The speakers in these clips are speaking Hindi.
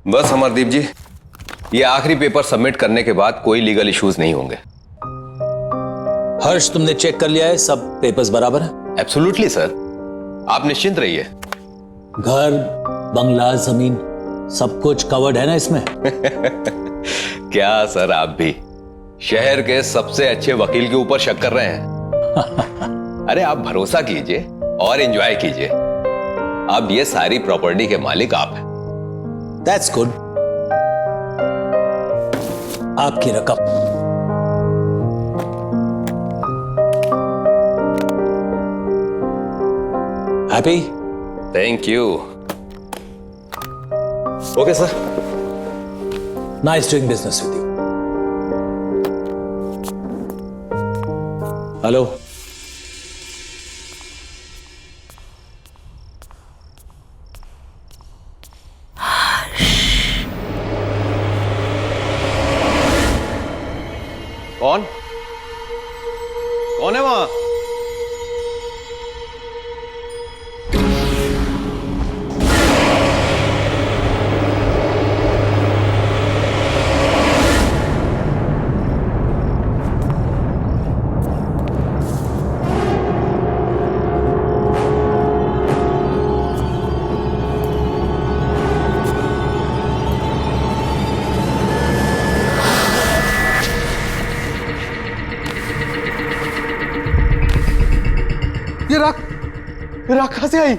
बस अमरदीप जी, ये आखिरी पेपर सबमिट करने के बाद कोई लीगल इश्यूज नहीं होंगे। हर्ष, तुमने चेक कर लिया है? सब पेपर्स बराबर है? एब्सोल्युटली सर, आप निश्चिंत रहिए। घर, बंगला, जमीन सब कुछ कवर्ड है ना इसमें? क्या सर, आप भी शहर के सबसे अच्छे वकील के ऊपर शक कर रहे हैं? अरे आप भरोसा कीजिए और एंजॉय कीजिए। अब ये सारी प्रॉपर्टी के मालिक आप हैं। That's good. आपकी रकम। Happy? Thank you. Okay sir. Nice doing business with you. Hello, कौन कौन है वहां? ये राख कहां से आई?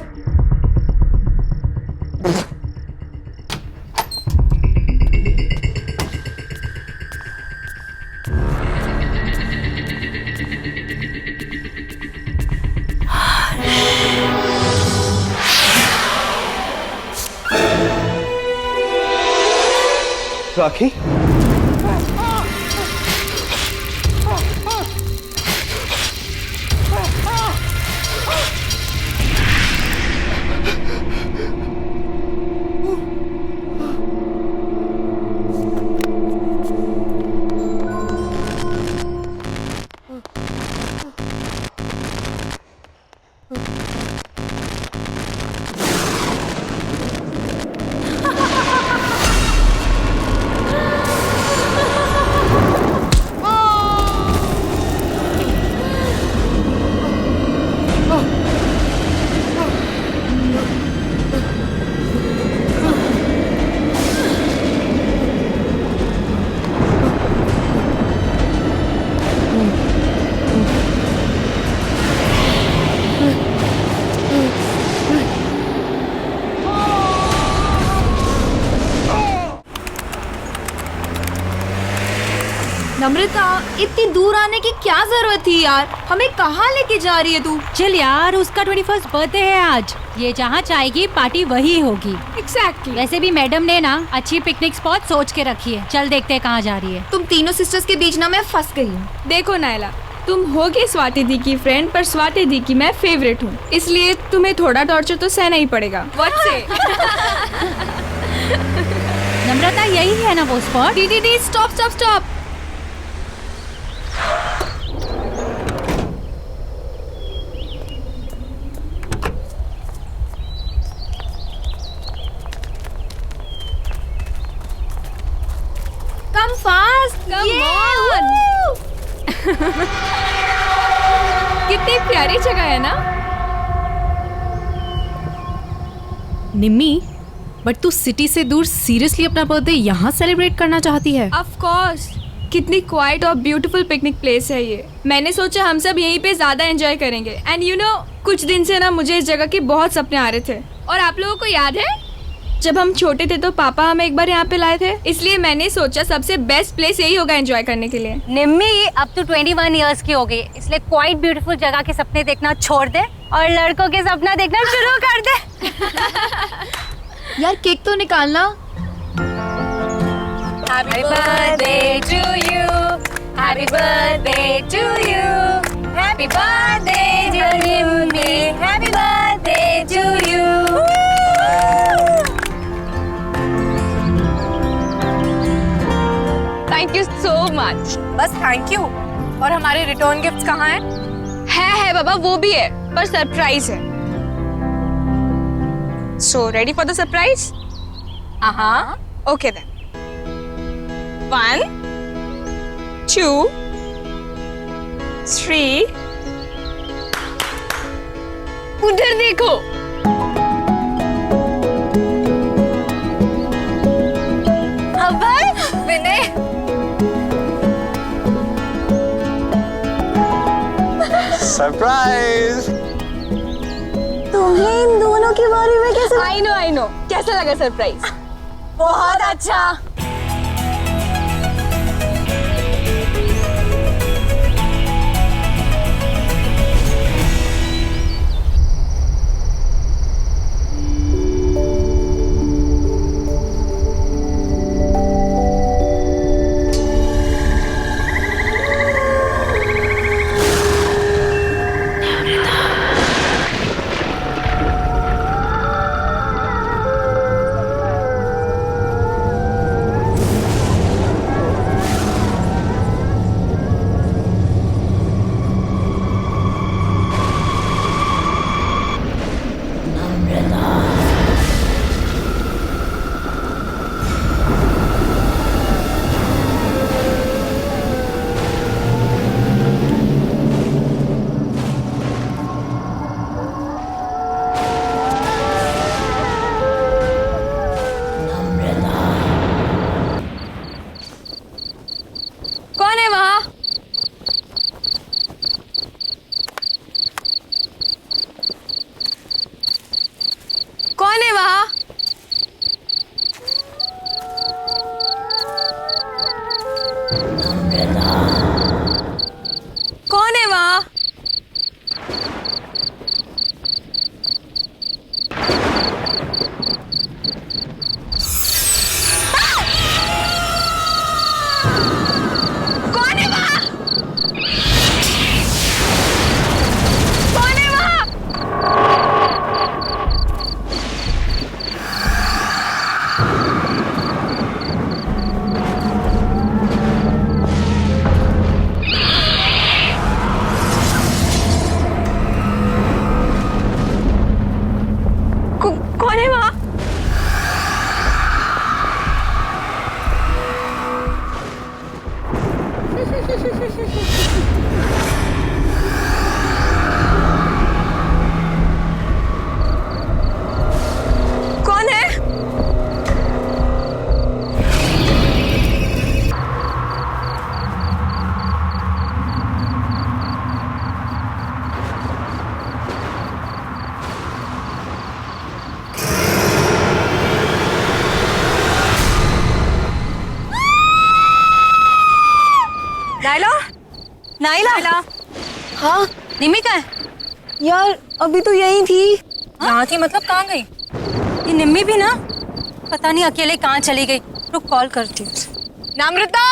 राखी? नम्रता, इतनी दूर आने की क्या जरूरत थी यार? हमें कहाँ लेके जा रही है तू? चल यार, उसका 21st बर्थडे है आज। ये जहाँ चाहेगी पार्टी वही होगी। एग्जैक्टली। वैसे भी मैडम ने ना अच्छी पिकनिक स्पॉट सोच के रखी है। चल देखते हैं कहाँ जा रही है। तुम तीनों सिस्टर्स के बीच ना मैं फंस गई हूँ। देखो नायला, तुम होगे स्वाति दी की फ्रेंड, पर स्वाति दी की मैं फेवरेट हूँ, इसलिए तुम्हें थोड़ा टॉर्चर तो सहना ही पड़ेगा। व्हाट से? नम्रता, यही है ना वो spot? The stop stop stop. Come fast! Come on! कितनी प्यारी जगह है ना? निम्मी, बट तू सिटी से दूर सीरियसली अपना बर्थडे यहाँ सेलिब्रेट करना चाहती है? Of course! कितनी क्वाइट और ब्यूटीफुल पिकनिक प्लेस है ये। मैंने सोचा हम सब यहीं पे ज्यादा एंजॉय करेंगे। एंड यू नो, कुछ दिन से ना मुझे इस जगह के बहुत सपने आ रहे थे। और आप लोगों को याद है जब हम छोटे थे तो पापा हमें एक बार यहाँ पे लाए थे, इसलिए मैंने सोचा सबसे बेस्ट प्लेस यही होगा एंजॉय करने के लिए। निम्मी, अब तो 21 इयर्स की हो गई, इसलिए क्वाइट ब्यूटीफुल जगह के सपने देखना छोड़ दे और लड़कों के सपना देखना शुरू कर दे। यार केक तो निकालना। Happy birthday to you, happy birthday to you, happy birthday dear Nimmi, happy birthday to you. Thank you so much. बस थैंक यू। और हमारे रिटर्न गिफ्ट्स कहाँ हैं? है बाबा, वो भी है, पर सरप्राइज है। So ready for the surprise? हाँ। Okay then. 1, 2, 3. उधर देखो। अभय, विनय, सरप्राइज। तुम्हें इन दोनों के बारे में कैसे? आई नो कैसा लगा सरप्राइज? बहुत अच्छा। कौन है वहाँ? कौन है वहाँ? कौन है वहाँ? कौन है वहाँ? कौन है वहाँ? कौन है वहाँ? कौन है? Naila, Naila. हाँ, निमी कहाँ है? यार अभी तो यही थी। यहाँ थी मतलब कहाँ गई? ये निम्मी भी ना पता नहीं अकेले कहाँ चली गई। रुक कॉल करती हूँ। नम्रता,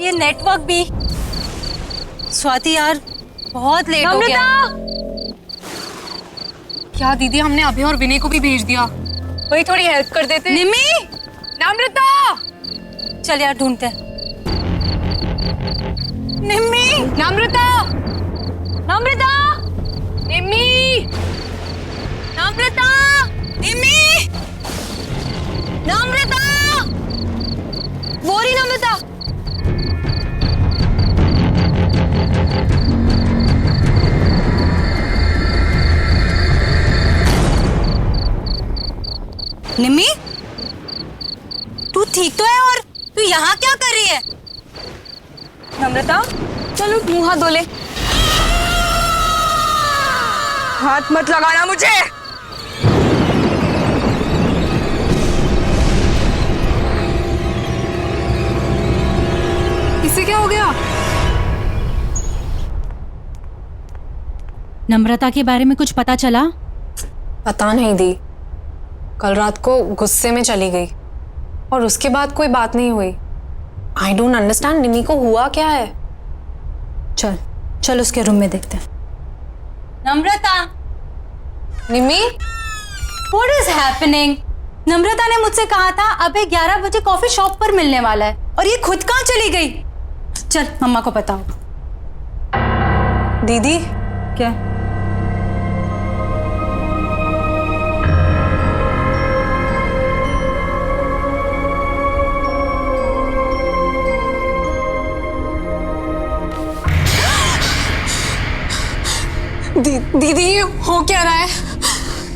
ये नेटवर्क भी। स्वाति यार बहुत लेट हो गया। क्या दीदी, हमने अभी और विनय को भी भेज दिया। वही थोड़ी हेल्प कर देते। निम्मी, नम्रता, चल यार ढूंढते हैं। निम्मी, नम्रता, नम्रता, निम्मी, नम्रता, निम्मी, नम्रता, वो रही नम्रता। निम्मी, तू ठीक तो है? और तू यहाँ क्या कर रही है? नम्रता, चलो मुंह हाथ धो ले। हाथ मत लगाना मुझे। इसे क्या हो गया? नम्रता के बारे में कुछ पता चला? पता नहीं दी, कल रात को गुस्से में चली गई और उसके बाद कोई बात नहीं हुई। आई डोंट अंडरस्टैंड, निमी को हुआ क्या है? चल चल उसके रूम में देखते हैं। नम्रता, निमी, व्हाट इज हैपनिंग? नम्रता ने मुझसे कहा था अबे 11 बजे कॉफी शॉप पर मिलने वाला है, और ये खुद कहाँ चली गई? चल मम्मा को बताओ। दीदी क्या? दीदी ये हो क्या रहा है?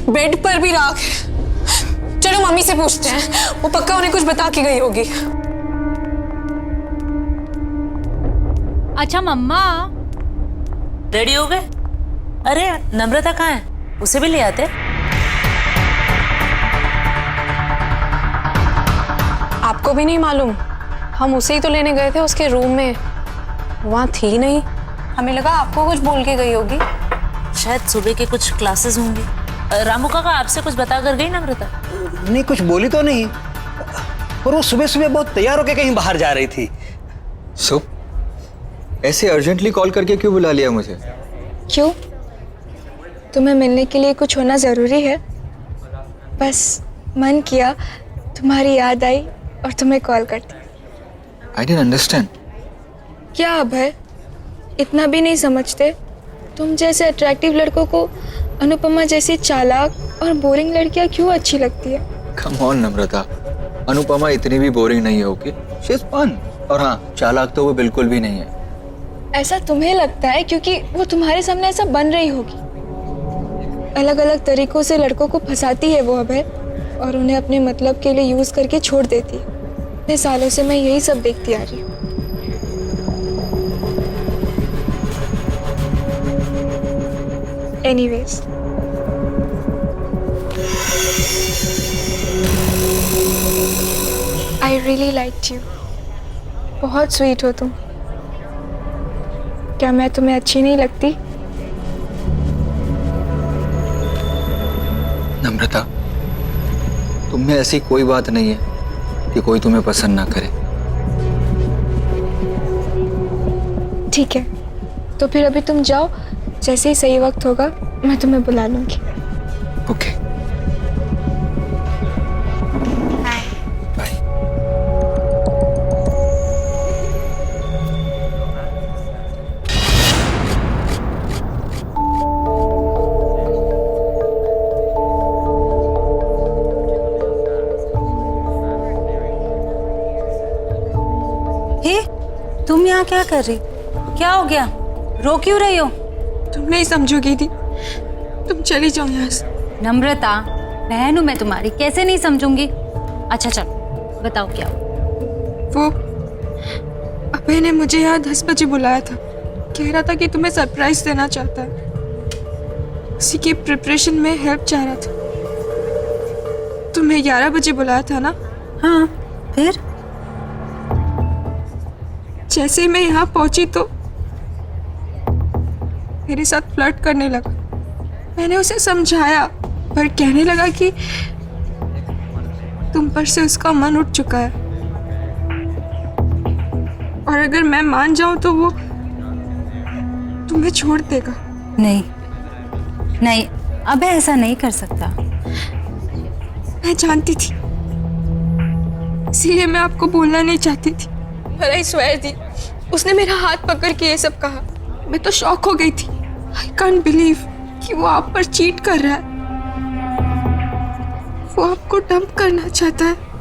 बेड पर भी राख है। चलो मम्मी से पूछते हैं, वो पक्का उन्हें कुछ बता के गई होगी। अच्छा मम्मा, रेडी हो गए? अरे नम्रता कहाँ है? उसे भी ले आते। आपको भी नहीं मालूम? हम उसे ही तो लेने गए थे उसके रूम में, वहाँ थी नहीं। हमें लगा आपको कुछ बोल के गई होगी। शायद सुबह के कुछ क्लासेस होंगे। रामू काका आपसे कुछ बता कर गई नम्रता? नहीं, कुछ बोली तो नहीं, पर वो सुबह सुबह बहुत तैयार होकर कहीं बाहर जा रही थी। सो ऐसे अर्जेंटली कॉल करके क्यों बुला लिया मुझे? क्यों? तुम्हें मिलने के लिए कुछ होना ज़रूरी है? बस मन किया, तुम्हारी याद आई और तुम्हें कॉल कर दी। I didn't understand. क्या अब है, इतना भी नहीं समझते? तुम जैसे अट्रैक्टिव लड़कों को अनुपमा जैसी चालाक और बोरिंग लड़कियां क्यों अच्छी लगती है? कम ऑन नम्रता, अनुपमा इतनी भी बोरिंग नहीं होगी। She is fun. और हाँ, चालाक तो वो बिल्कुल भी नहीं है। ऐसा तुम्हें लगता है क्योंकि वो तुम्हारे सामने ऐसा बन रही होगी। अलग अलग तरीकों से लड़कों को फंसाती है वो अभय, और उन्हें अपने मतलब के लिए यूज करके छोड़ देती है। इतने सालों से मैं यही सब देखती आ रही हूँ। Anyways, I really liked you. बहुत स्वीट हो तुम। क्या मैं तुम्हें अच्छी नहीं लगती? नम्रता, तुम में ऐसी कोई बात नहीं है कि कोई तुम्हें पसंद ना करे। ठीक है, तो फिर अभी तुम जाओ, जैसे ही सही वक्त होगा मैं तुम्हें बुला लूंगी। Okay, bye. हे, तुम यहाँ क्या कर रही? क्या हो गया? रो क्यों रही हो? तुम नहीं समझोगी दी, तुम चली जाओ यहाँ से। नम्रता, बहन हूँ मैं तुम्हारी, कैसे नहीं समझूंगी? अच्छा चलो बताओ क्या हुआ? वो अभय ने मुझे यहाँ 10 बजे बुलाया था। कह रहा था कि तुम्हें सरप्राइज देना चाहता है। उसी की प्रिपरेशन में हेल्प चाह रहा था। तुम्हें 11 बजे बुलाया था ना? हाँ, फिर? जैसे ही मैं यहाँ पहुंची तो मेरे साथ फ्लर्ट करने लगा। मैंने उसे समझाया, पर कहने लगा कि तुम पर से उसका मन उठ चुका है, और अगर मैं मान जाऊं तो वो तुम्हें छोड़ देगा। नहीं नहीं, अब ऐसा नहीं कर सकता। मैं जानती थी, इसीलिए मैं आपको बोलना नहीं चाहती थी। पर आई स्वेयर दी, उसने मेरा हाथ पकड़ के ये सब कहा। मैं तो शॉक हो गई थी। आई कांट बिलीव कि वो आप पर चीट कर रहा है। वो आपको डंप करना चाहता है।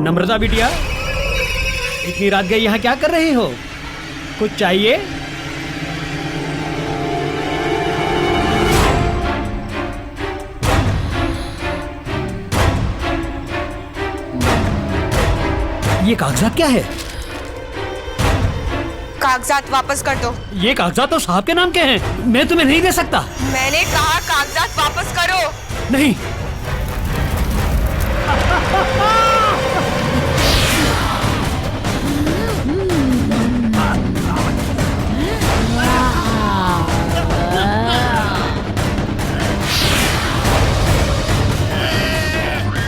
नम्रता बिटिया, इतनी रात गई यहाँ क्या कर रही हो? कुछ चाहिए? ये कागजात क्या है? कागजात वापस कर दो। ये कागजात तो साहब के नाम के हैं, मैं तुम्हें नहीं दे सकता। मैंने कहा कागजात वापस करो। नहीं।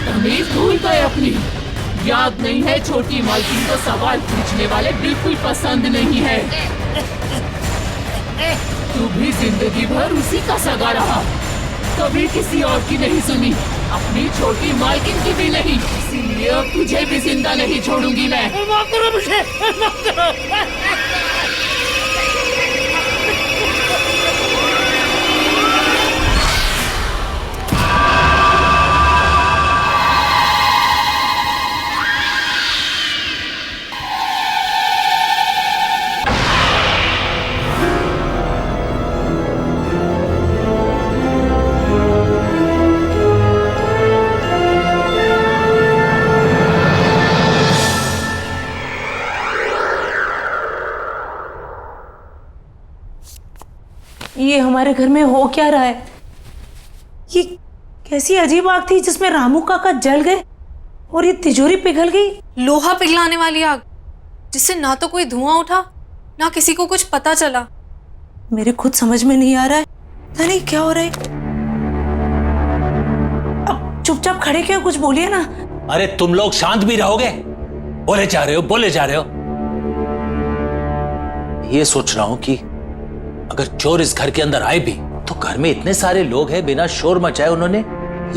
तमीज भूल गए अपनी। याद नहीं है छोटी मालकिन को सवाल पूछने वाले बिल्कुल पसंद नहीं है। तू भी जिंदगी भर उसी का सगा रहा, कभी किसी और की नहीं सुनी, अपनी छोटी मालकिन की भी नहीं। इसीलिए अब तुझे भी जिंदा नहीं छोड़ूंगी मैं। माफ करो मुझे, माफ करो। ये हमारे घर में हो क्या रहा है? ये कैसी अजीब आग थी जिसमें रामू काका जल गए और ये तिजोरी पिघल गई। लोहा पिघलाने वाली आग, जिससे ना तो कोई धुआं उठा ना किसी को कुछ पता चला। मेरे खुद समझ में नहीं आ रहा है, पता नहीं क्या हो रहा है। अब चुपचाप खड़े क्यों, कुछ बोलिए ना। अरे तुम लोग शांत भी रहोगे? बोले जा रहे हो, बोले जा रहे हो। ये सोच रहा हूं कि अगर चोर इस घर के अंदर आए भी तो घर में इतने सारे लोग हैं, बिना शोर मचाए उन्होंने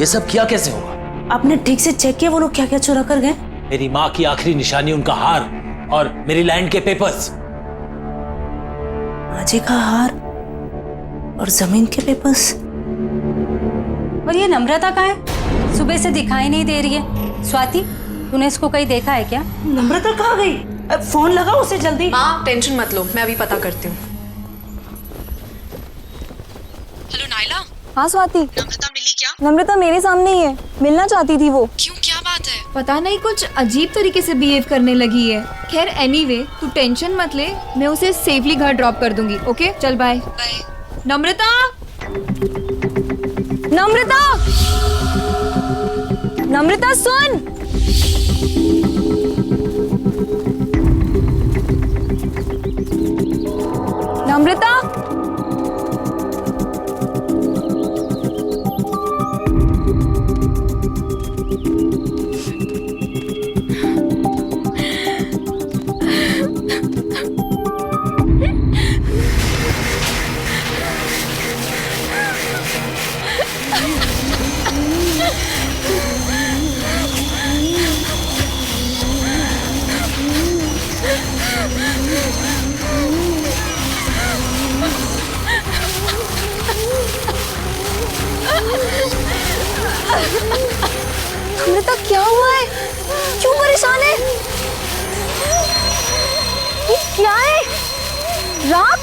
ये सब किया कैसे होगा? आपने ठीक से चेक किया वो लोग क्या क्या चुरा कर गए? मेरी माँ की आखिरी निशानी, उनका हार और मेरी लैंड के पेपर्स। माँ जी का हार और जमीन के पेपर्स। और ये नम्रता कहाँ है? सुबह से दिखाई नहीं दे रही है। स्वाति, तूने इसको कहीं देखा है क्या? नम्रता कहाँ गई? फोन लगाओ उसे जल्दी। माँ टेंशन मत लो, मैं अभी पता करती हूँ। Hello Naila. हाँ स्वाति। नम्रता मिली क्या? नम्रता मेरे सामने ही है, मिलना चाहती थी वो। क्यों, क्या बात है? पता नहीं कुछ अजीब तरीके से बिहेव करने लगी है। खैर एनीवे, तू टेंशन मत ले, मैं उसे सेफली घर ड्रॉप कर दूंगी। ओके चल बाय। नम्रता, नम्रता, नम्रता सुन। नम्रता, नम्रता क्या हुआ है? क्यों परेशान है? ये क्या है? राख?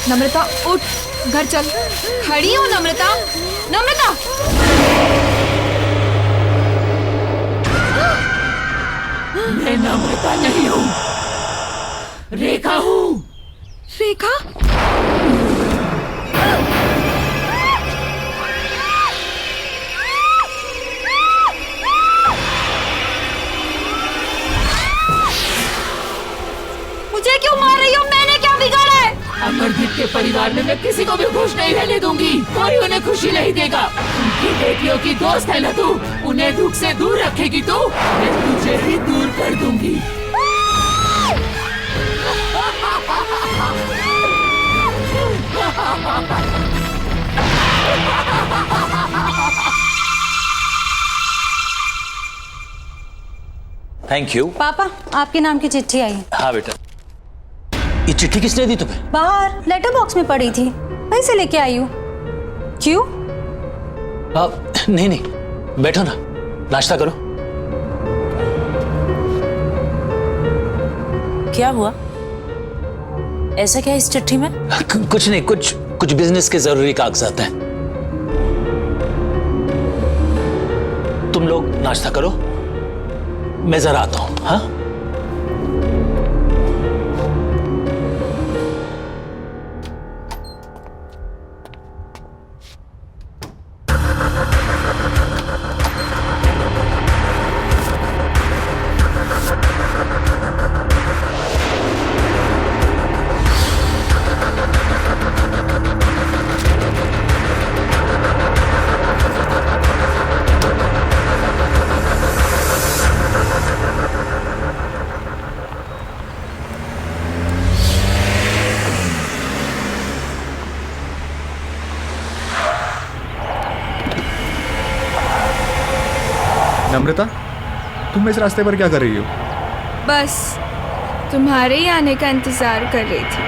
नम्रता उठ, घर चल। खड़ी हो नम्रता, नम्रता। मैं नम्रता नहीं हूँ, रेखा हूँ। रेखा? मुझे क्यों मार रही हो? मैंने क्या बिगाड़ा है? अमरदीप के परिवार में मैं किसी को भी खुश नहीं रहने दूंगी। कोई उन्हें खुशी नहीं देगा। उनकी बेटियों की दोस्त है ना तू, उन्हें दुख से दूर रखेगी तू, मैं तुझे ही दूर कर दूंगी। Thank you. पापा, आपके नाम की चिट्ठी आई है। हाँ बेटा। ये चिट्ठी किसने दी तुम्हें? बाहर लेटर बॉक्स में पड़ी थी, वहीं से लेके आई हूँ। क्यों? नहीं नहीं, बैठो ना, नाश्ता करो। क्या हुआ? ऐसा क्या इस चिट्ठी में? कुछ नहीं, कुछ बिजनेस के जरूरी कागजात हैं। तुम लोग नाश्ता करो, मैं जरा आता हूं। हाँ, नम्रता, तुम इस रास्ते पर क्या कर रही हो? बस तुम्हारे ही आने का इंतजार कर रही थी।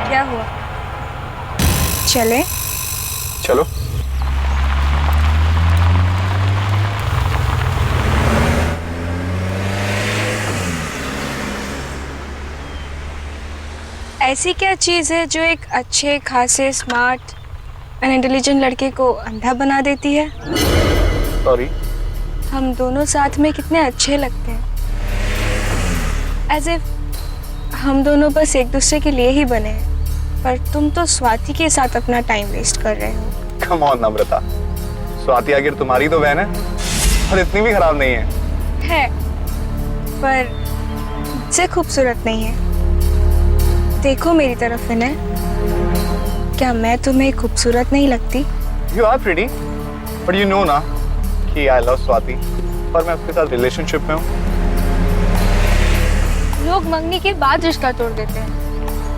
क्या हुआ? चले? चलो। ऐसी क्या चीज़ है जो एक अच्छे खासे स्मार्ट एंड इंटेलिजेंट लड़के को अंधा बना देती है? सॉरी। हम दोनों साथ में कितने अच्छे लगते हैं, एज इफ हम दोनों बस एक दूसरे के लिए ही बने हैं, पर तुम तो स्वाति के साथ अपना टाइम वेस्ट कर रहे हो। कम ऑन नम्रता, स्वाति आखिर तुम्हारी तो बहन है और इतनी भी खराब नहीं है। पर मुझसे खूबसूरत नहीं है। देखो मेरी तरफ विनय, क्या मैं तुम्हें खूबसूरत नहीं लगती? You are pretty, but you know ना कि I love स्वाति, पर मैं उसके साथ रिलेशनशिप में हूँ। लोग मंगनी के बाद रिश्ता तोड़ देते हैं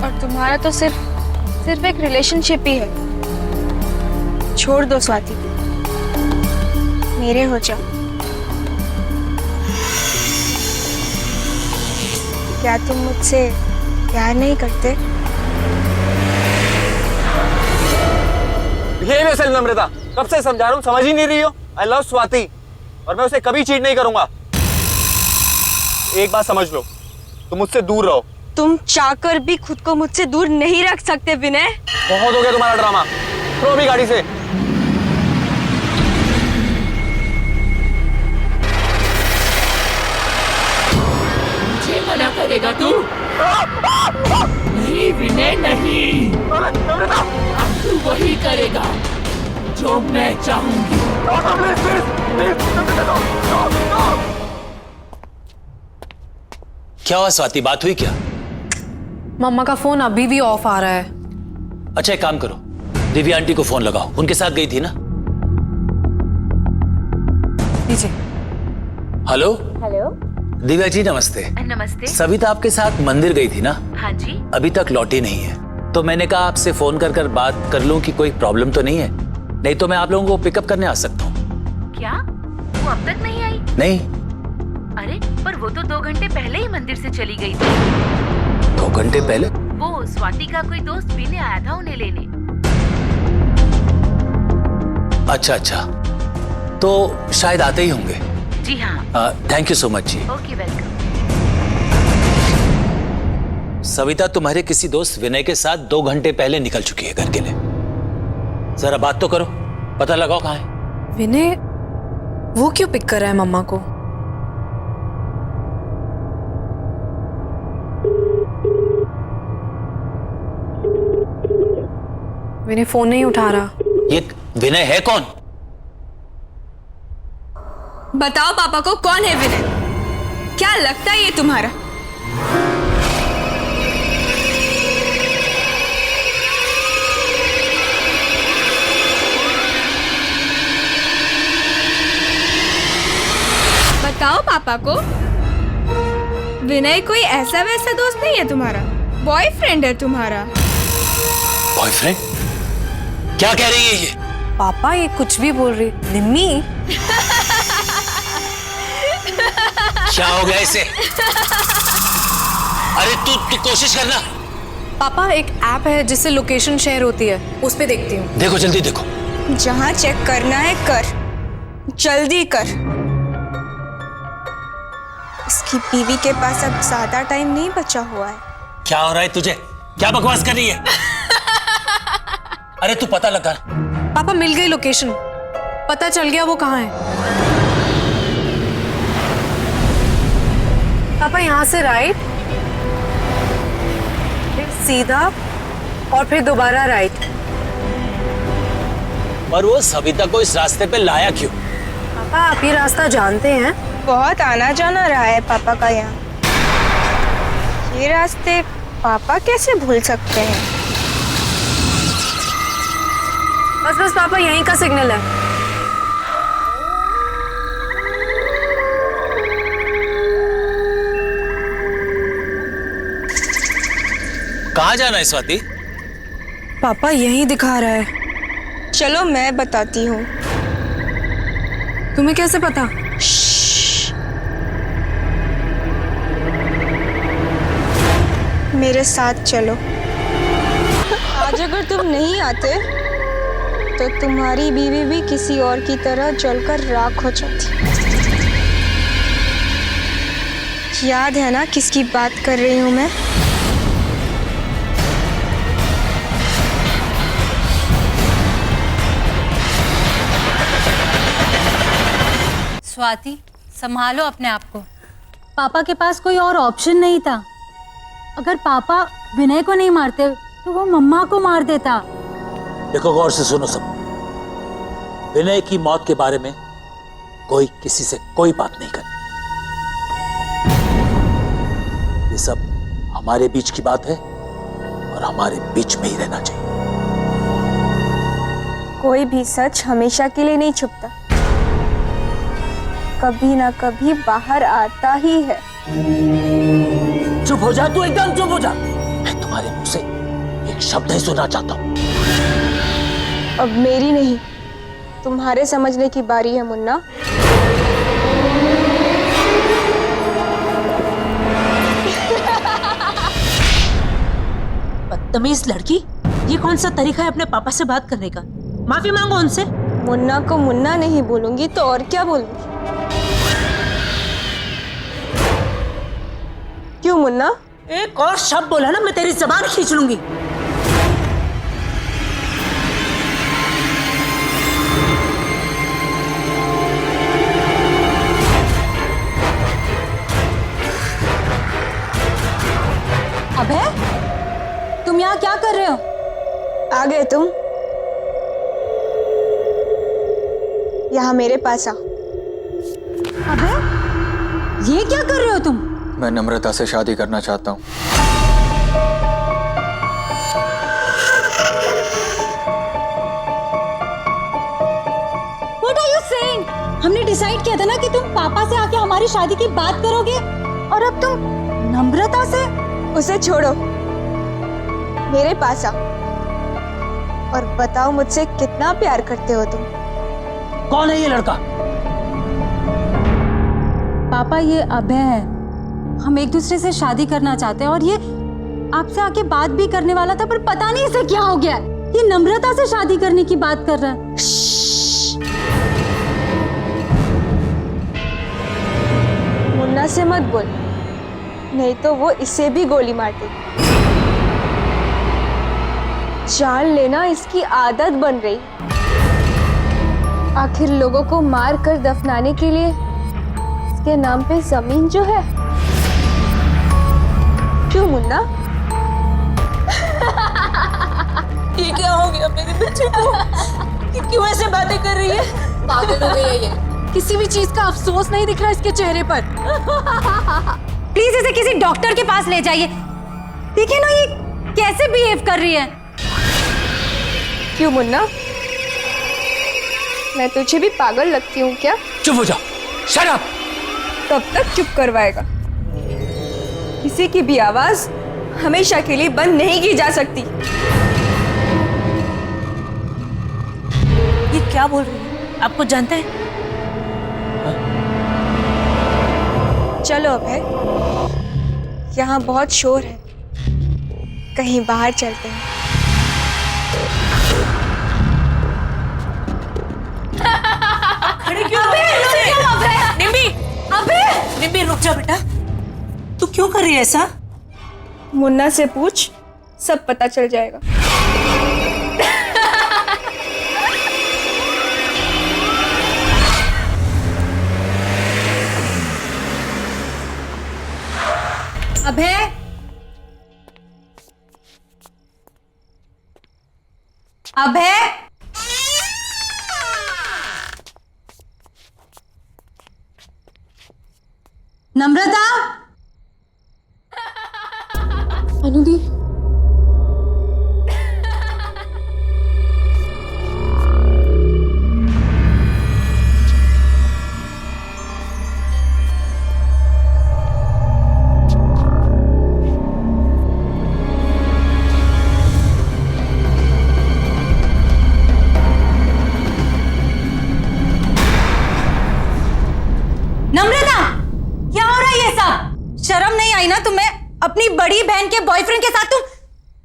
और तुम्हारा तो सिर्फ एक रिलेशनशिप ही है। छोड़ दो स्वाति, मेरे हो जाओ। क्या तुम मुझसे प्यार नहीं करते? बिहेव योरसेल्फ नम्रता, कब से समझा रहा हूँ, समझ ही नहीं रही हो। आई लव स्वाति और मैं उसे कभी चीट नहीं करूंगा। एक बात समझ लो, तुम मुझसे दूर रहो। तुम चाहकर भी खुद को मुझसे दूर नहीं रख सकते विनय। बहुत हो गया तुम्हारा ड्रामा, थ्रो भी गाड़ी से। मुझे मना करेगा तू? नहीं विनय नहीं, अब तू वही करेगा जो मैं चाहूंगी। क्या हुआ स्वाति, बात हुई क्या? मम्मा का फोन अभी भी ऑफ आ रहा है। अच्छा एक काम करो, दिव्या आंटी को फोन लगाओ, उनके साथ गई थी ना? लीजिए। हेलो हेलो दिव्या जी, नमस्ते। नमस्ते। सविता आपके साथ मंदिर गई थी ना? हाँ जी। अभी तक लौटी नहीं है, तो मैंने कहा आपसे फोन कर बात कर लूं कि कोई प्रॉब्लम तो नहीं है, नहीं तो मैं आप लोगों को पिकअप करने आ सकता हूँ। क्या वो अब तक नहीं आई? नहीं। अरे पर वो तो 2 घंटे पहले ही मंदिर से चली गई थी। 2 घंटे पहले? वो स्वाति का कोई दोस्त पीने आया था उन्हें लेने। अच्छा, तो शायद आते ही होंगे। जी हाँ। थैंक यू सो मच जी। Okay welcome. सविता तुम्हारे किसी दोस्त विनय के साथ 2 घंटे पहले निकल चुकी है घर के लिए। जरा बात तो करो, पता लगाओ कहाँ है। विनय वो क्यों पिक कर रहा है मम्मा को? विनय फोन नहीं उठा रहा। ये विनय है कौन? बताओ पापा को कौन है विनय? क्या लगता है ये तुम्हारा? बताओ पापा को। विनय कोई ऐसा वैसा दोस्त नहीं है तुम्हारा, बॉयफ्रेंड है तुम्हारा। बॉयफ्रेंड? क्या कह रही है ये? पापा ये कुछ भी बोल रही। निम्मी क्या हो गया इसे? अरे तू कोशिश करना, पापा एक ऐप है जिससे लोकेशन शेयर होती है, उस पे देखती हूँ। देखो जल्दी देखो। जहाँ चेक करना है कर, जल्दी कर। इसकी बीवी के पास अब ज्यादा टाइम नहीं बचा हुआ है। क्या हो रहा है तुझे? क्या बकवास कर रही है? अरे तू पता लगा। पापा मिल गई लोकेशन, पता चल गया वो कहाँ है। पापा यहाँ से राइट, फिर सीधा और फिर दोबारा राइट। पर वो सविता को इस रास्ते पे लाया क्यों? पापा आप ये रास्ता जानते हैं? बहुत आना जाना रहा है पापा का यहाँ। ये रास्ते पापा कैसे भूल सकते हैं? बस बस पापा यहीं का सिग्नल है। कहाँ जाना है स्वाति? पापा यहीं दिखा रहा है। चलो मैं बताती हूँ। तुम्हें कैसे पता? मेरे साथ चलो। आज अगर तुम नहीं आते तो तुम्हारी बीवी भी किसी और की तरह जलकर राख हो जाती। याद है ना किसकी बात कर रही हूँ मैं? स्वाति संभालो अपने आप को। पापा के पास कोई और ऑप्शन नहीं था। अगर पापा विनय को नहीं मारते तो वो मम्मा को मार देता। देखो गौर से सुनो सब। विनय की मौत के बारे में कोई किसी से कोई बात नहीं करे। ये सब हमारे बीच की बात है और हमारे बीच में ही रहना चाहिए। कोई भी सच हमेशा के लिए नहीं छुपता, कभी ना कभी बाहर आता ही है। चुप हो जा तू, एकदम चुप हो जा। मैं तुम्हारे मुंह से एक शब्द ही सुनना चाहता हूं। अब मेरी नहीं तुम्हारे समझने की बारी है मुन्ना। बदतमीज लड़की, ये कौन सा तरीका है अपने पापा से बात करने का? माफी मांगो उनसे। मुन्ना को मुन्ना नहीं बोलूंगी तो और क्या बोलूंगी? क्यों मुन्ना? एक और शब्द बोला ना मैं तेरी जबान खींच लूंगी। अबे तुम यहाँ क्या कर रहे हो? आ गए तुम? यहाँ मेरे पास आओ। अबे ये क्या कर रहे हो तुम? मैं नम्रता से शादी करना चाहता हूँ। What are you saying? हमने डिसाइड किया था ना कि तुम पापा से आके हमारी शादी की बात करोगे, और अब तुम नम्रता से? उसे छोड़ो, मेरे पास आओ और बताओ मुझसे कितना प्यार करते हो तुम। कौन है ये लड़का? पापा ये अभय है। हम एक दूसरे से शादी करना चाहते हैं और ये आपसे आके बात भी करने वाला था, पर पता नहीं इसे क्या हो गया। ये नम्रता से शादी करने की बात कर रहा है। मुन्ना से मत बोल, नहीं तो वो इसे भी गोली मार देगी। जान लेना इसकी आदत बन रही। आखिर लोगों को मार कर दफनाने के लिए इसके नाम पे जमीन जो है। क्यों मुन्ना? ये क्या हो गया मेरे बच्चे को? क्यों ऐसे बातें कर रही है? पागल हो गई है ये। किसी भी चीज का अफसोस नहीं दिख रहा इसके चेहरे पर। प्लीज इसे किसी डॉक्टर के पास ले जाइए। देखिए ना ये कैसे बिहेव कर रही है। क्यों मुन्ना, मैं तुझे भी पागल लगती हूँ क्या? चुप हो जा, शट अप। कब तक चुप करवाएगा? किसी की भी आवाज हमेशा के लिए बंद नहीं की जा सकती। ये क्या बोल रही है? आपको जानते हैं? चलो अभय, यहाँ बहुत शोर है, कहीं बाहर चलते हैं। खड़े क्यों हो? निम्मी, निम्मी रुक जा बेटा, तू क्यों कर रही है ऐसा? मुन्ना से पूछ, सब पता चल जाएगा। अभय, अभय, नम्रता, अनुदी, नम्रता, क्या हो रहा है ये सब? शर्म नहीं आई ना तुम्हें? अपनी बड़ी बहन के बॉयफ्रेंड के साथ तुम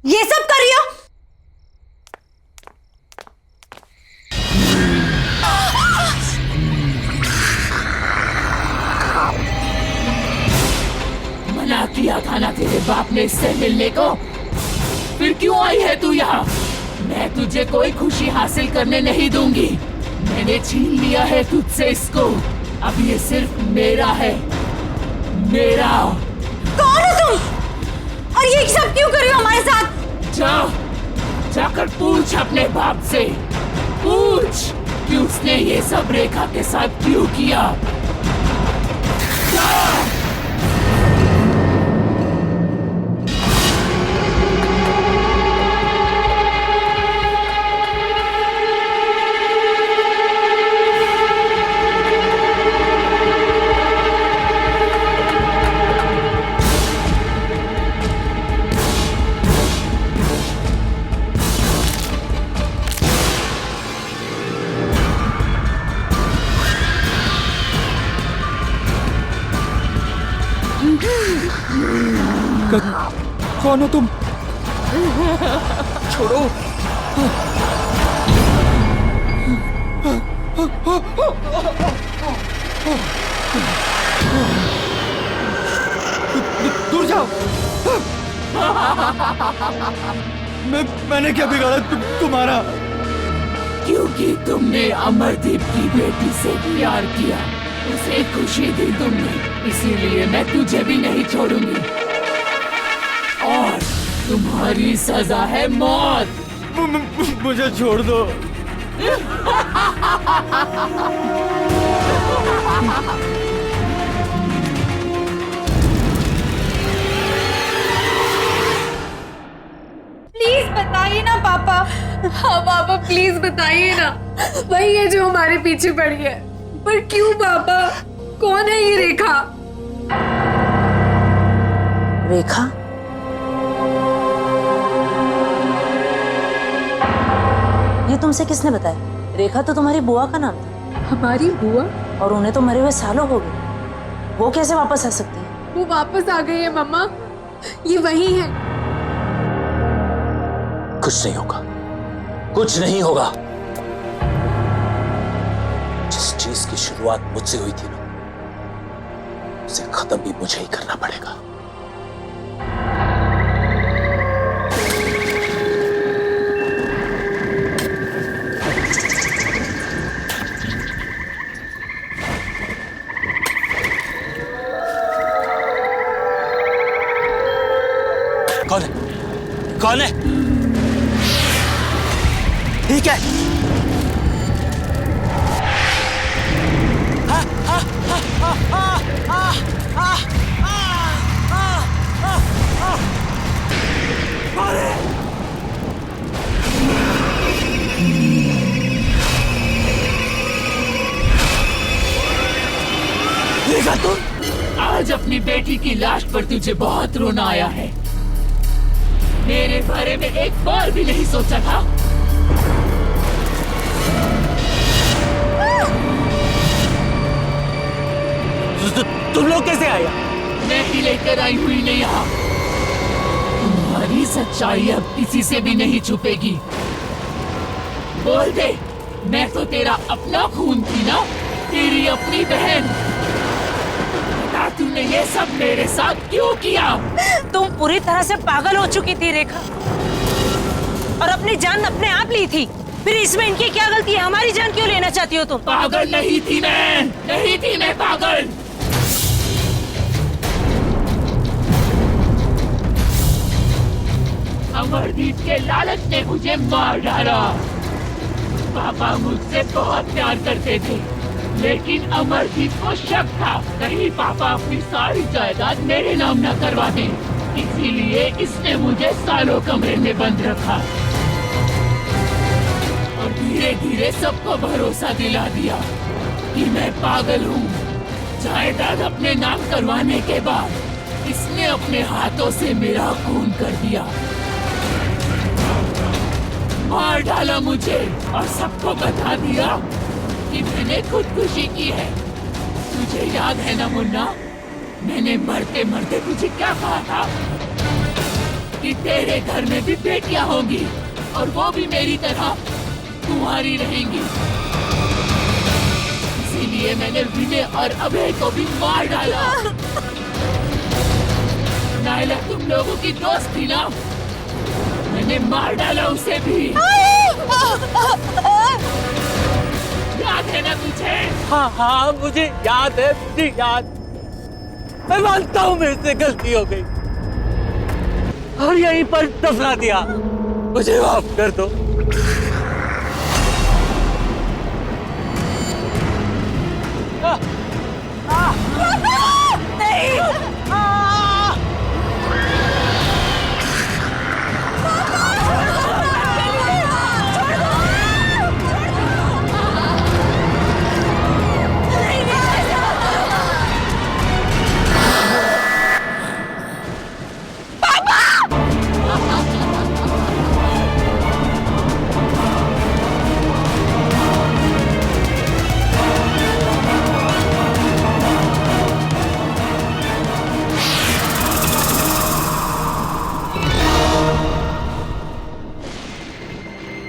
ये सब कर रही हो? मना किया था ना तेरे बाप ने इससे मिलने को, फिर क्यों आई है तू यहाँ? मैं तुझे कोई खुशी हासिल करने नहीं दूंगी। मैंने छीन लिया है तुझसे इसको, अब ये सिर्फ मेरा है, मेरा। कौन हो तुम? और ये सब क्यों कर रही हो हमारे साथ? जाकर पूछ अपने बाप से, पूछ कि उसने ये सब रेखा के साथ क्यों किया। कौन हो तुम? छोड़ो। दूर जाओ। मैंने क्या बिगाड़ा तुम्हारा? क्योंकि तुमने अमरदीप की बेटी से प्यार किया, उसे खुशी दी तुमने, इसीलिए मैं तुझे भी नहीं छोड़ूंगी। और तुम्हारी सजा है मौत। मुझे छोड़ दो। प्लीज बताइए ना पापा। हाँ पापा प्लीज बताइए ना, वही है जो हमारे पीछे पड़ी है। पर क्यों पापा? कौन है ये रेखा? रेखा? ये तुमसे किसने बताया? रेखा तो तुम्हारी बुआ का नाम था। हमारी बुआ? और उन्हें तो मरे हुए सालों हो गए, वो कैसे वापस आ सकती है? वो वापस आ गई है मम्मा, ये वही है। कुछ नहीं होगा, कुछ नहीं होगा। जिस चीज की शुरुआत मुझसे हुई थी ना, उसे खत्म भी मुझे ही करना पड़ेगा। कौन है? कौन है? ठीक है। देखा तुम, आज अपनी बेटी की लाश पर तुझे बहुत रोना आया है। मेरे बारे में एक बार भी नहीं सोचा था। तुम लोग कैसे आए? मैं ही लेकर आई हुई नहीं यहाँ। तुम्हारी सच्चाई अब किसी से भी नहीं छुपेगी। बोल दे, मैं तो तेरा अपना खून थी ना, तेरी अपनी बहन। बता, तूने ये सब मेरे साथ क्यों किया? तुम पूरी तरह से पागल हो चुकी थी रेखा, और अपनी जान अपने आप ली थी। फिर इसमें इनकी क्या गलती है? हमारी जान क्यों लेना चाहती हो तुम? पागल नहीं थी मैं, नहीं थी मैं पागल। अमरदीप के लालच ने मुझे मार डाला। पापा मुझसे बहुत प्यार करते थे, लेकिन अमरदीप को शक था कहीं पापा अपनी सारी जायदाद मेरे नाम न करवा दें। इसीलिए इसने मुझे सालों कमरे में बंद रखा और धीरे धीरे सबको भरोसा दिला दिया कि मैं पागल हूँ। जायदाद अपने नाम करवाने के बाद इसने अपने हाथों से मेरा खून कर दिया, मार डाला मुझे और सबको बता दिया कि मैंने खुदकुशी की है। तुझे याद है ना मुन्ना, मैंने मरते मरते तुझे क्या कहा था? कि तेरे घर में भी बेटियां होंगी और वो भी मेरी तरह तुम्हारी रहेंगी। इसीलिए मैंने विनय और अभय को भी मार डाला। नायला तुम लोगों की दोस्त थी ना, मैंने मार डाला उसे भी। याद है ना तुझे? हाँ हाँ मुझे याद है, मुझे याद। मैं मानता हूँ मेरे से गलती हो गई और यहीं पर दफना दिया। मुझे माफ कर दो।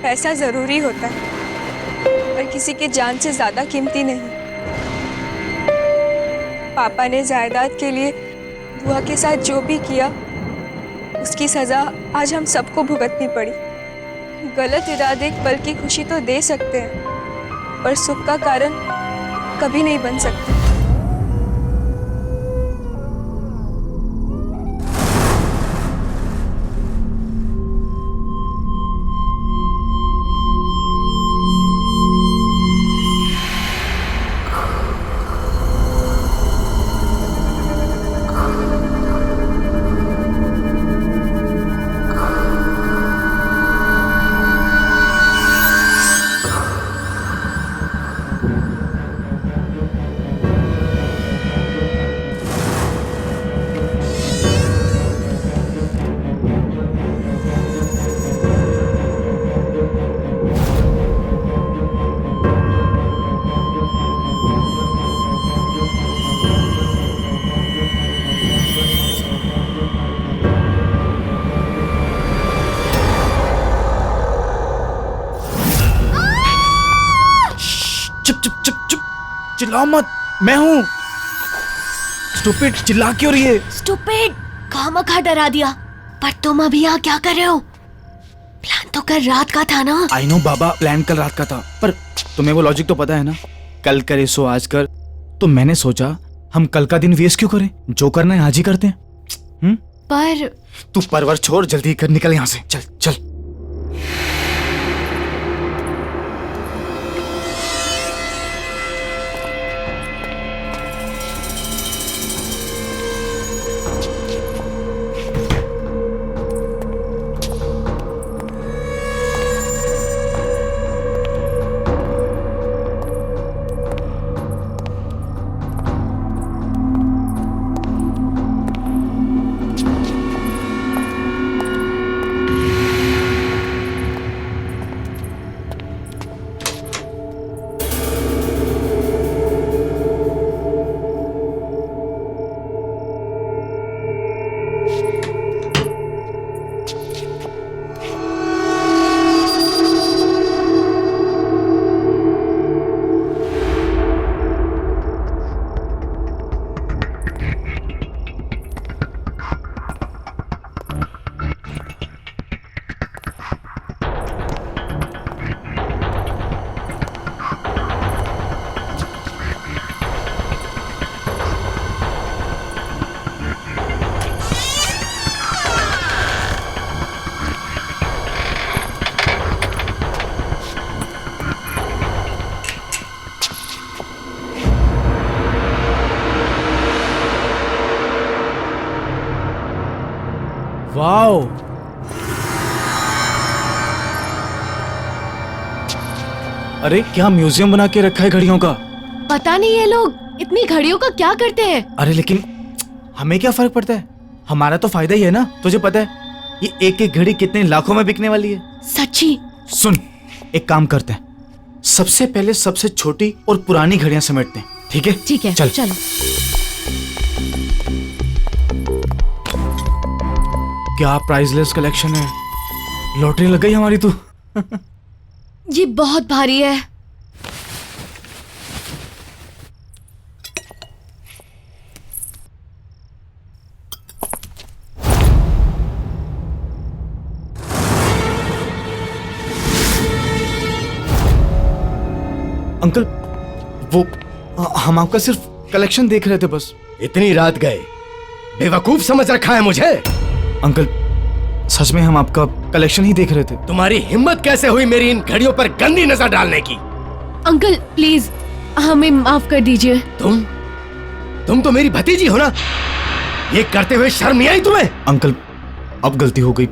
पैसा जरूरी होता है पर किसी की जान से ज्यादा कीमती नहीं। पापा ने जायदाद के लिए बुआ के साथ जो भी किया उसकी सजा आज हम सबको भुगतनी पड़ी। गलत इरादे एक पल की खुशी तो दे सकते हैं पर सुख का कारण कभी नहीं बन सकते। चिल्लाओ मत, मैं हूँ। स्टूपिड, चिल्ला क्यों रही है? स्टूपिड, खामखा डरा दिया। पर तुम अभी यहाँ क्या कर रहे हो? प्लान तो कल रात का था ना। आई नो बाबा, प्लान कल रात का था, पर तुम्हें वो लॉजिक तो पता है ना, कल करे सो आज कर। तो मैंने सोचा हम कल का दिन वेस्ट क्यों करें, जो करना है आज ही करते हैं। पर तू परवर छोड़, जल्दी कर, निकल यहाँ से, चल चल। वाओ, अरे क्या म्यूजियम बना के रखा है घड़ियों का। पता नहीं ये लोग इतनी घड़ियों का क्या करते हैं। अरे लेकिन हमें क्या फर्क पड़ता है, हमारा तो फायदा ही है ना। तुझे पता है ये एक एक घड़ी कितने लाखों में बिकने वाली है। सच्ची? सुन, एक काम करते हैं, सबसे पहले सबसे छोटी और पुरानी घड़ियां समेटते हैं, ठीक है? ठीक है, चल। चलो। क्या प्राइसलेस कलेक्शन है, लॉटरी लग गई हमारी तो। ये बहुत भारी है। अंकल वो हम आपका सिर्फ कलेक्शन देख रहे थे बस। इतनी रात गए, बेवकूफ समझ रखा है मुझे? अंकल सच में हम आपका कलेक्शन ही देख रहे थे। तुम्हारी हिम्मत कैसे हुई मेरी इन घड़ियों पर गंदी नजर डालने की? अंकल प्लीज हमें माफ कर दीजिए। तुम तो मेरी भतीजी हो ना, ये करते हुए शर्म नहीं आई तुम्हें? अंकल अब गलती हो गई,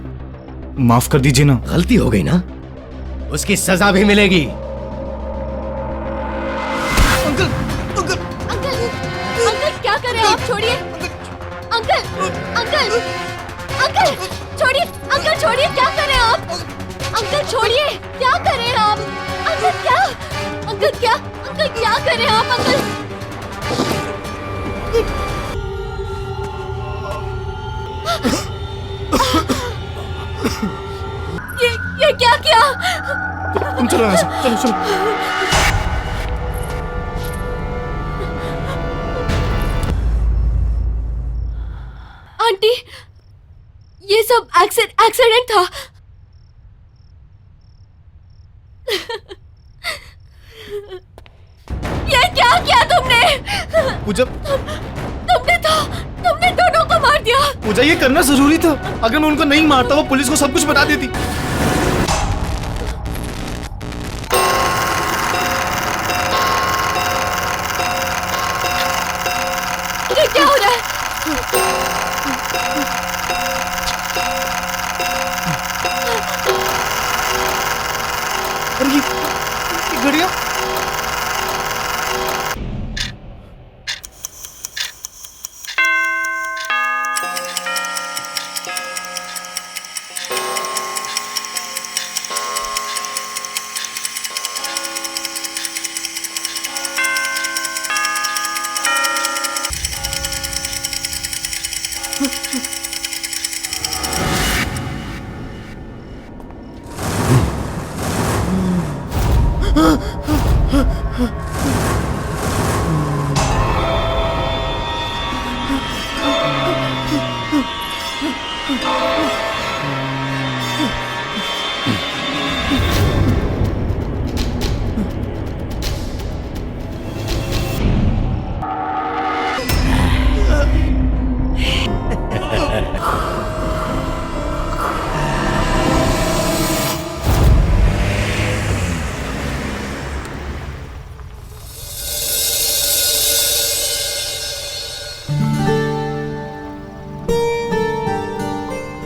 माफ कर दीजिए ना। गलती हो गई ना, उसकी सजा भी मिलेगी। अंकल क्या कर रहे हैं आप? छोड़िए अंकल, अंकल, अंकल छोड़िए, अंकल छोड़िए, क्या कर रहे हैं आप? अंकल छोड़िए, क्या कर रहे हैं आप? अंकल क्या, अंकल क्या, अंकल क्या कर रहे हैं आप? अंकल ये क्या किया? तुम चलो यहाँ से, चलो चलो। आंटी ये सब एक्सीडेंट था। ये क्या किया तुमने? पूजा, तुमने दोनों को मार दिया। पूजा ये करना जरूरी था, अगर मैं उनको नहीं मारता वो पुलिस को सब कुछ बता देती। ये क्या हो रहा है? अरे ये घड़ियां,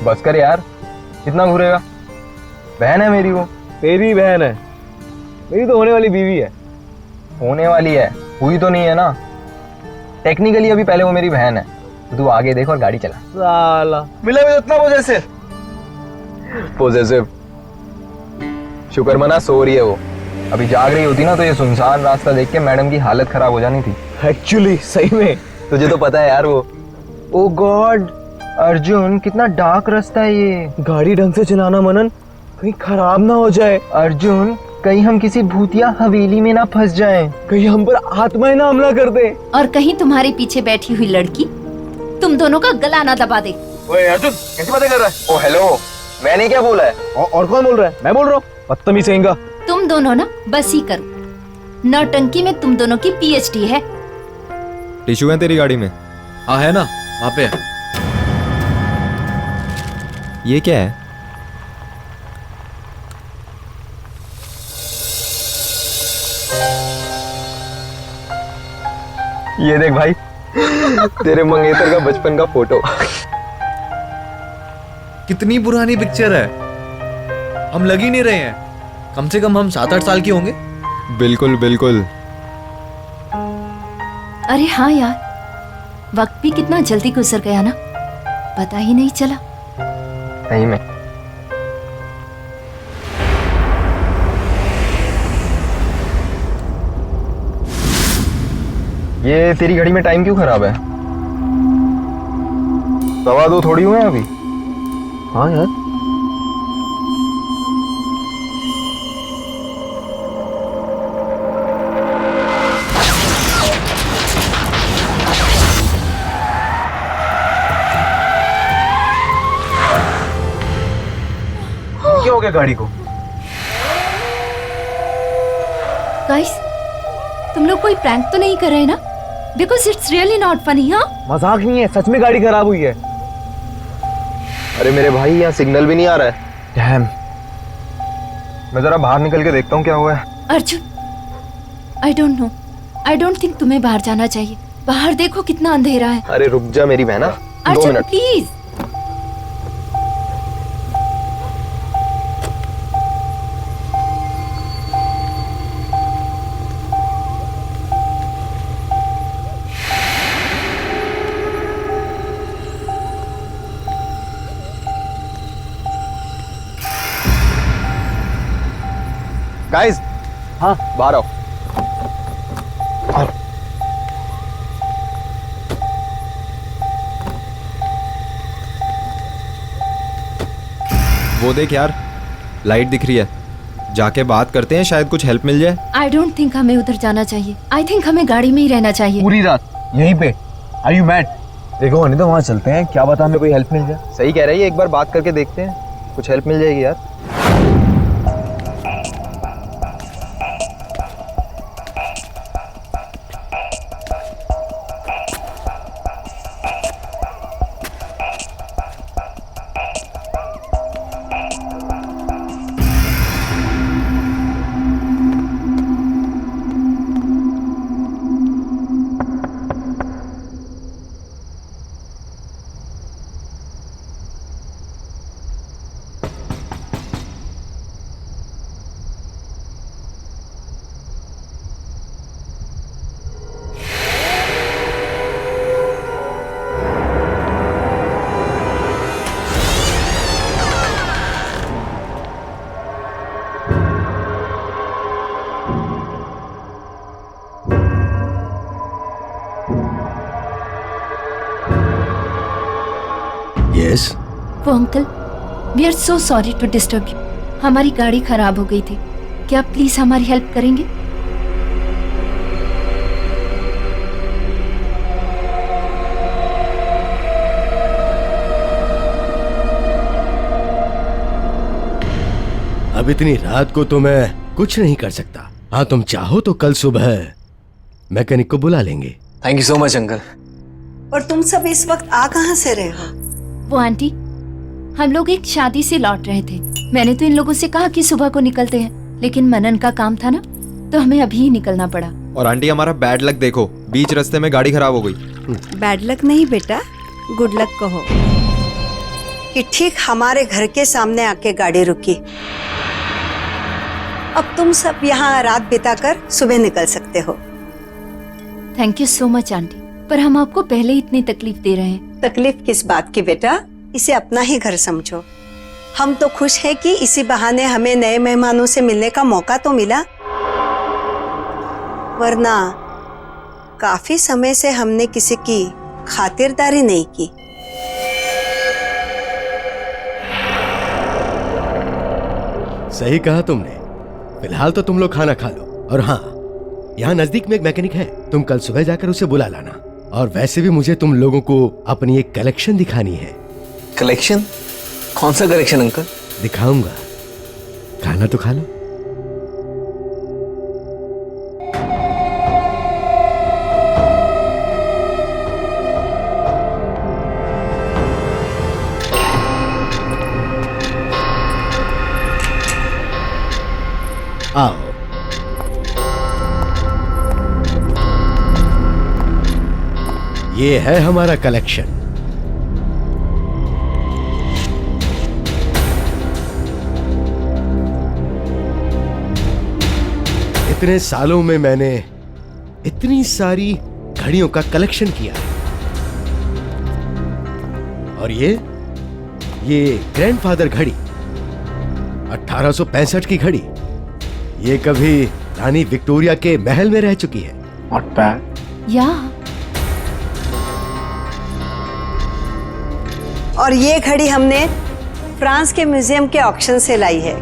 बस कर यार, कितना घूरेगा? बहन है मेरी, वो तेरी बहन है, मेरी तो होने वाली बीवी है। होने वाली है, हुई तो नहीं है ना। टेक्निकली अभी पहले वो मेरी बहन है, तो तू आगे देख और गाड़ी चला। साला मिला भी उतना पोजेसिव। शुक्र मना सो रही है वो, अभी जाग रही होती ना तो ये सुनसान रास्ता देख के मैडम की हालत खराब हो जानी थी। एक्चुअली सही में तुझे तो पता है यार वो। ओ गॉड अर्जुन, कितना डार्क रास्ता है ये। गाड़ी ढंग से चलाना मनन, कहीं खराब ना हो जाए। अर्जुन कहीं हम किसी भूतिया हवेली में ना फंस जाएं, कहीं हम पर आत्माएं ना हमला कर दे, और कहीं तुम्हारे पीछे बैठी हुई लड़की तुम दोनों का गला ना दबा दे। ओए अर्जुन कैसी बातें कर रहा है? ओ हेलो, मैंने क्या बोला है? और कौन बोल रहा है? मैं बोल रहा हूँ, बदतमीज कहेंगा। तुम दोनों ना बस ही करो, नौटंकी में तुम दोनों की पीएचडी है। टिश्यू है तेरी गाड़ी में? हाँ है ना, वहाँ पे है। ये क्या है? ये देख भाई, तेरे मंगेतर का बचपन का फोटो। कितनी पुरानी पिक्चर है, हम लग ही नहीं रहे हैं। कम से कम हम 7-8 साल के होंगे। बिल्कुल बिल्कुल। अरे हाँ यार, वक्त भी कितना जल्दी गुजर गया ना, पता ही नहीं चला। सही में। ये तेरी घड़ी में टाइम क्यों खराब है? 2:15 थोड़ी हुए हैं अभी। हाँ यार। क्या हो गया गाड़ी को? गाइस, तुम लोग कोई प्रैंक तो नहीं कर रहे ना? Because it's really not funny. हाँ, मजाक नहीं है, सच में गाड़ी खराब हुई है। अरे मेरे भाई, यहाँ सिग्नल भी नहीं आ रहा है। डैम। मैं जरा बाहर निकल के देखता हूँ क्या हुआ है। Arjun, I don't know, I don't think तुम्हें बाहर जाना चाहिए। बाहर देखो कितना अंधेरा है। अरे रुक जा मेरी बहना, 2 अर्जुन मिनट। प्लीज। गाइस, हाँ बाहर आओ। वो देख यार, लाइट दिख रही है, जाके बात करते हैं, शायद कुछ हेल्प मिल जाए। आई डोंट थिंक हमें उधर जाना चाहिए। आई थिंक हमें गाड़ी में ही रहना चाहिए। पूरी रात यहीं पे? Are you mad? देखो नहीं तो वहाँ चलते हैं, क्या पता हमें कोई हेल्प मिल जाए। सही कह रही है, एक बार बात करके देखते हैं, कुछ हेल्प मिल जाएगी यार। यस। वो uncle, we are so sorry to disturb you. हमारी गाड़ी खराब हो गई थी, क्या आप प्लीज हमारी हेल्प करेंगे? अब इतनी रात को तो मैं कुछ नहीं कर सकता। हाँ, तुम चाहो तो कल सुबह मैकेनिक को बुला लेंगे। Thank you so much uncle. और तुम सब इस वक्त आ कहाँ से रहे हो? वो आंटी, हम लोग एक शादी से लौट रहे थे। मैंने तो इन लोगों से कहा कि सुबह को निकलते हैं, लेकिन मनन का काम था ना, तो हमें अभी ही निकलना पड़ा। और आंटी, हमारा बैड लक देखो, बीच रास्ते में गाड़ी खराब हो गई। बैड लक नहीं बेटा, गुड लक कहो कि ठीक हमारे घर के सामने आके गाड़ी रुकी। अब तुम सब यहाँ रात बिताकर सुबह निकल सकते हो। Thank you so much aunty, पर हम आपको पहले ही इतनी तकलीफ दे रहे हैं। तकलीफ किस बात की बेटा, इसे अपना ही घर समझो। हम तो खुश हैं कि इसी बहाने हमें नए मेहमानों से मिलने का मौका तो मिला, वरना काफी समय से हमने किसी की खातिरदारी नहीं की। सही कहा तुमने। फिलहाल तो तुम लोग खाना खा लो। और हाँ, यहाँ नजदीक में एक मैकेनिक है, तुम कल सुबह जाकर उसे बुला लाना। और वैसे भी मुझे तुम लोगों को अपनी एक कलेक्शन दिखानी है। कलेक्शन? कौन सा कलेक्शन अंकल? दिखाऊंगा, खाना तो खा लो। आओ। ये है हमारा कलेक्शन। इतने सालों में मैंने इतनी सारी घड़ियों का कलेक्शन किया है। और ये ग्रैंडफादर घड़ी 1865 की घड़ी, ये कभी रानी विक्टोरिया के महल में रह चुकी है। Not bad. या और ये घड़ी हमने फ्रांस के म्यूजियम के ऑक्शन से लाई है।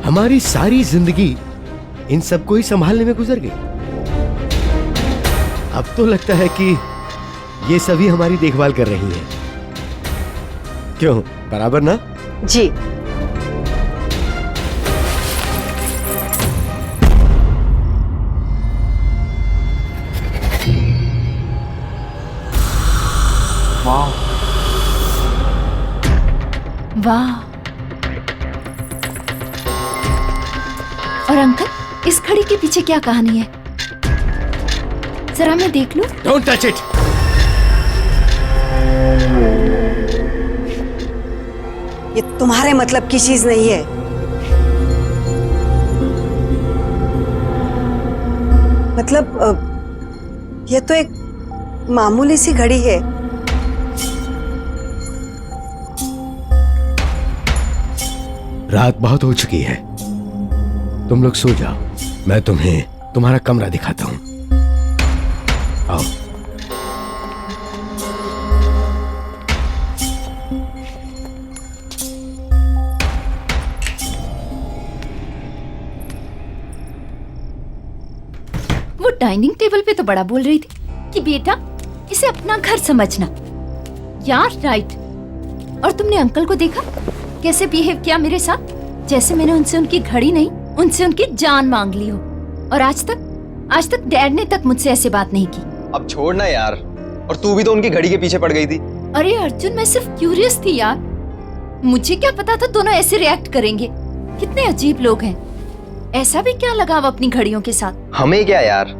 हमारी सारी जिंदगी इन सबको ही संभालने में गुजर गई। अब तो लगता है कि ये सभी हमारी देखभाल कर रही हैं। क्यों, बराबर ना? जी। वाह, और अंकल, इस घड़ी के पीछे क्या कहानी है? जरा मैं देख लूं। Don't touch it. ये तुम्हारे मतलब की चीज नहीं है। मतलब ये तो एक मामूली सी घड़ी है। रात बहुत हो चुकी है, तुम लोग सो जाओ। मैं तुम्हें तुम्हारा कमरा दिखाता हूं। आओ। वो डाइनिंग टेबल पे तो बड़ा बोल रही थी कि बेटा इसे अपना घर समझना। यार राइट। और तुमने अंकल को देखा कैसे बिहेव किया मेरे साथ, जैसे मैंने उनसे उनकी घड़ी नहीं, उनसे उनकी जान मांग ली हो। और आज तक डैड ने तक मुझसे ऐसे बात नहीं की। अब छोड़ना यार, और तू भी तो उनकी घड़ी के पीछे पड़ गई थी। अरे अर्जुन, मैं सिर्फ क्यूरियस थी यार, मुझे क्या पता था दोनों ऐसे रिएक्ट करेंगे। कितने अजीब लोग हैं। ऐसा भी क्या लगाव अपनी घड़ियों के साथ? हमें क्या यार,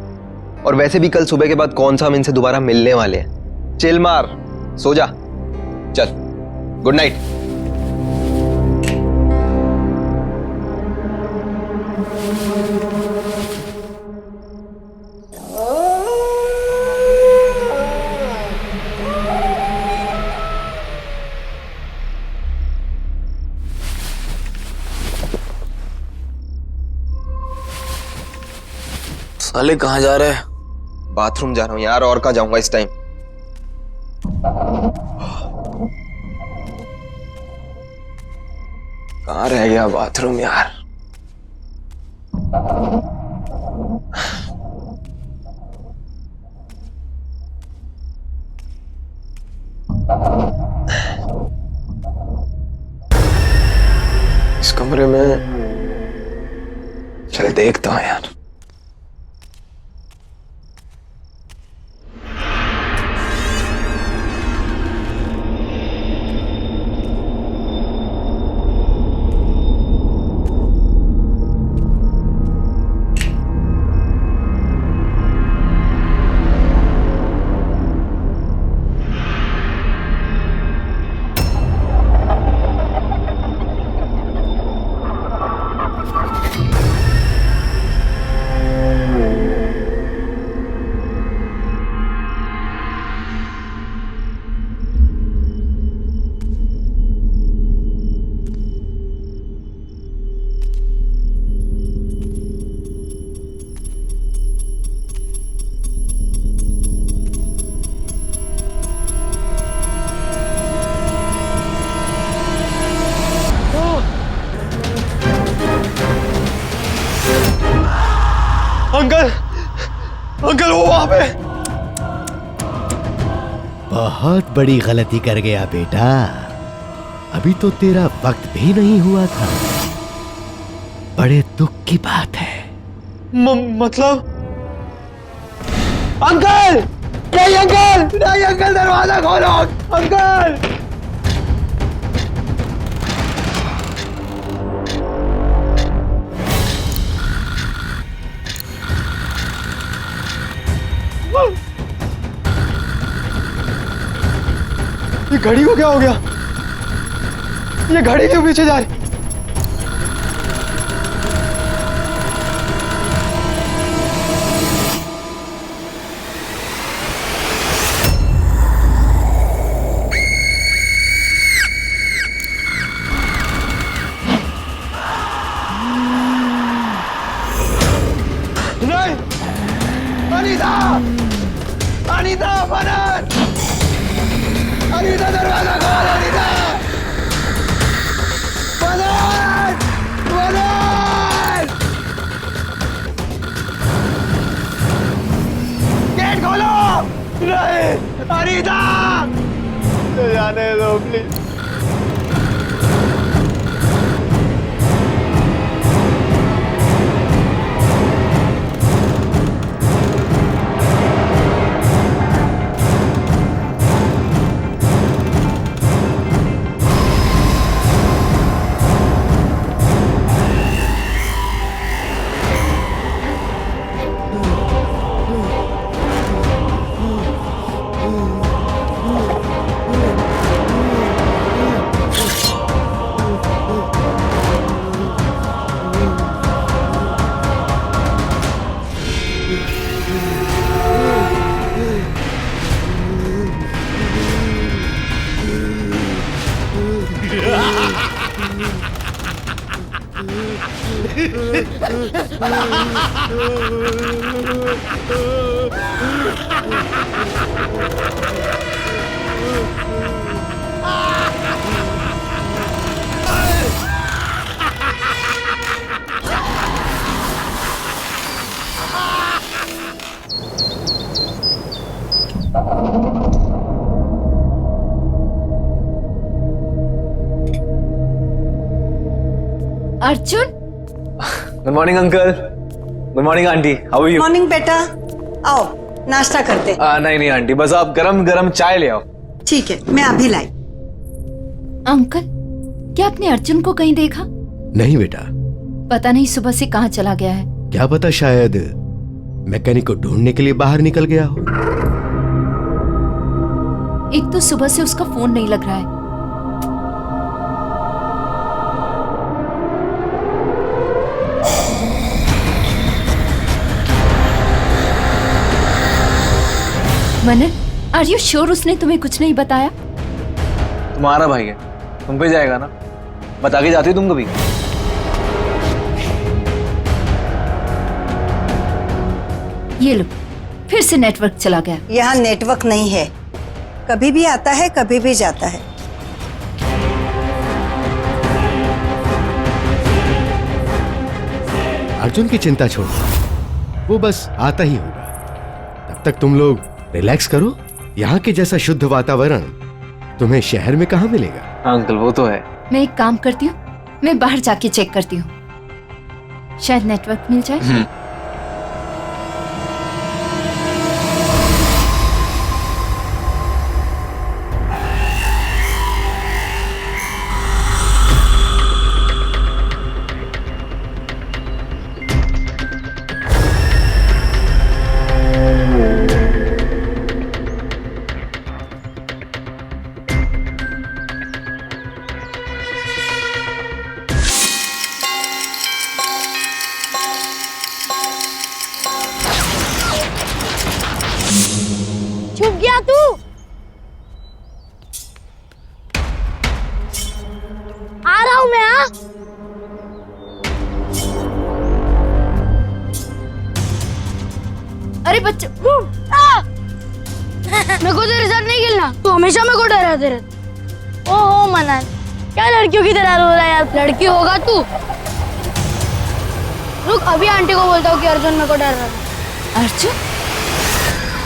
और वैसे भी कल सुबह के बाद कौन सा हम इनसे दोबारा मिलने वाले हैं। चिल मार, सो जा, चल, गुड नाइट। साले कहाँ जा रहे हैं? बाथरूम जा रहा हूँ यार, और कहाँ जाऊंगा इस टाइम। कहाँ रह गया बाथरूम यार? इस कमरे में, चल देखता हूँ यार। अंकल वो वहां पे। बहुत बड़ी गलती कर गया बेटा, अभी तो तेरा वक्त भी नहीं हुआ था। बड़े दुख की बात है। मतलब अंकल, नहीं अंकल, नहीं अंकल, दरवाजा खोलो अंकल। ये घड़ी को क्या हो गया? ये घड़ी क्यों पीछे जा रही? अनीता मनन, अनीता दरवाजा खोल, अनीता मनन, मनन, गेट खोलो। नहीं अनीता, जाने दो please. Arjun, good morning uncle, good morning aunty, how are you? Morning बेटा, आओ नाश्ता करते। नहीं नहीं आंटी, बस आप गरम गरम चाय ले आओ। ठीक है, मैं अभी लाई। अंकल, क्या आपने अर्जुन को कहीं देखा? नहीं बेटा। पता नहीं सुबह से कहाँ चला गया है। क्या पता, शायद मैकेनिक को ढूंढने के लिए बाहर निकल गया हो। एक तो सुबह से उसका फोन नहीं लग रहा है। मनन, आर यू श्योर उसने तुम्हें कुछ नहीं बताया? तुम्हारा भाई है, तुम पे जाएगा ना, बता के जाती हो तुम कभी? ये लो, फिर से नेटवर्क चला गया। यहाँ नेटवर्क नहीं है, कभी भी आता है कभी भी जाता है। अर्जुन की चिंता छोड़ो, वो बस आता ही होगा। तब तक तुम लोग रिलैक्स करो। यहाँ के जैसा शुद्ध वातावरण तुम्हें शहर में कहाँ मिलेगा। अंकल वो तो है। मैं एक काम करती हूँ, मैं बाहर जाके चेक करती हूँ, शायद नेटवर्क मिल जाए। छुप गया तू? आ रहा हूं मैं। हाँ, अरे बच्चे, मेरे को तेरे साथ नहीं खेलना, तू हमेशा मेरे को डराते रहता। ओहो मनन, क्या लड़कियों की तरह रो रहा है यार? लड़की होगा तू। रुक, अभी आंटी को बोलता हूँ कि अर्जुन मेरे को डर रहा है। अर्जुन?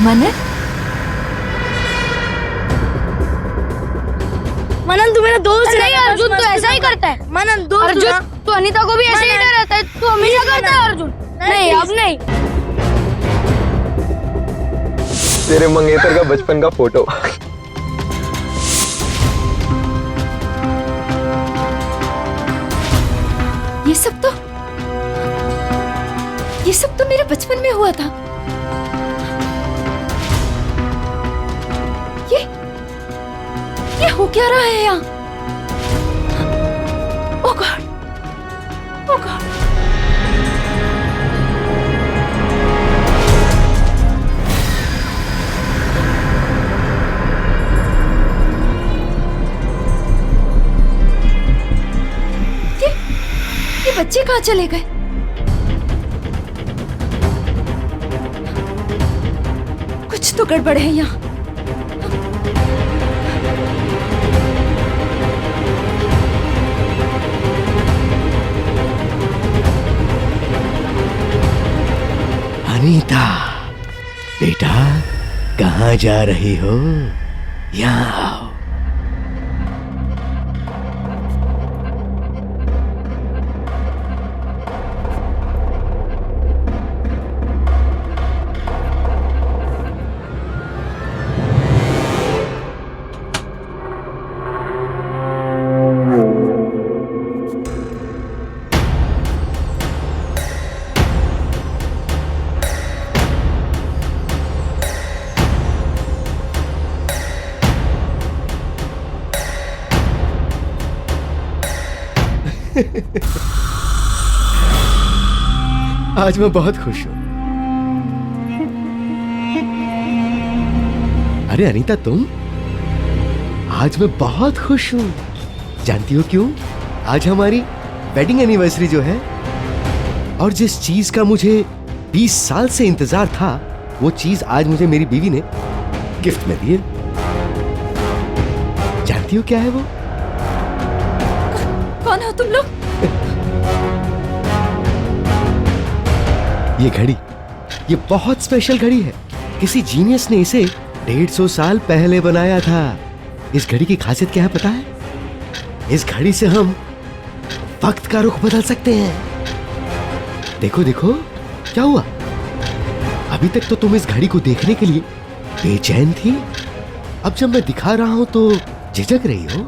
मनन? मनन तू मेरा दोस्त नहीं, अर्जुन तो ऐसा ही करता है। मनन दोस्त अर्जुन, तू अनीता को भी ऐसे ही डराता है, तू हमेशा करता है। अर्जुन नहीं, अब नहीं। तेरे मंगेतर का बचपन का फोटो। ये सब तो मेरे बचपन में हुआ था। ये हो क्या रहा है यहाँ? ओह गॉड, ओह गॉड। ये बच्चे कहाँ चले गए? कुछ तो गड़बड़ है यहाँ। अनीता बेटा, कहाँ जा रही हो? यहाँ आओ। आज मैं बहुत खुश हूं। अरे अनीता, तुम? आज मैं बहुत खुश हूं। जानती हो क्यों? आज हमारी वेडिंग एनिवर्सरी जो है, और जिस चीज का मुझे 20 साल से इंतजार था, वो चीज आज मुझे मेरी बीवी ने गिफ्ट में दी है। जानती हो क्या है वो? कौन हो तुम लोग? ये घड़ी, ये बहुत स्पेशल घड़ी है। किसी जीनियस ने इसे 150 साल पहले बनाया था। इस घड़ी की खासियत क्या है पता है? इस घड़ी से हम वक्त का रुख बदल सकते हैं। देखो देखो, क्या हुआ? अभी तक तो तुम इस घड़ी को देखने के लिए बेचैन थी। अब जब मैं दिखा रहा हूं तो झिझक रही हो।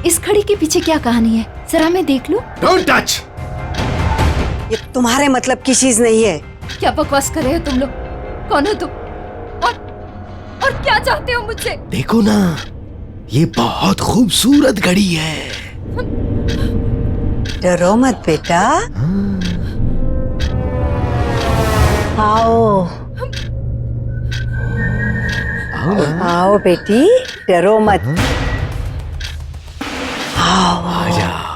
इस घड़ी के पीछे क्या कहानी है? जरा मैं देख लूं। Don't touch! ये तुम्हारे मतलब की चीज नहीं है। क्या बकवास कर रहे हो तुम लोग? कौन हो तुम? और क्या चाहते हो मुझसे? देखो ना, ये बहुत खूबसूरत घड़ी है। डरो मत बेटा, आओ आओ बेटी, डरो मत। आओ आ जाओ।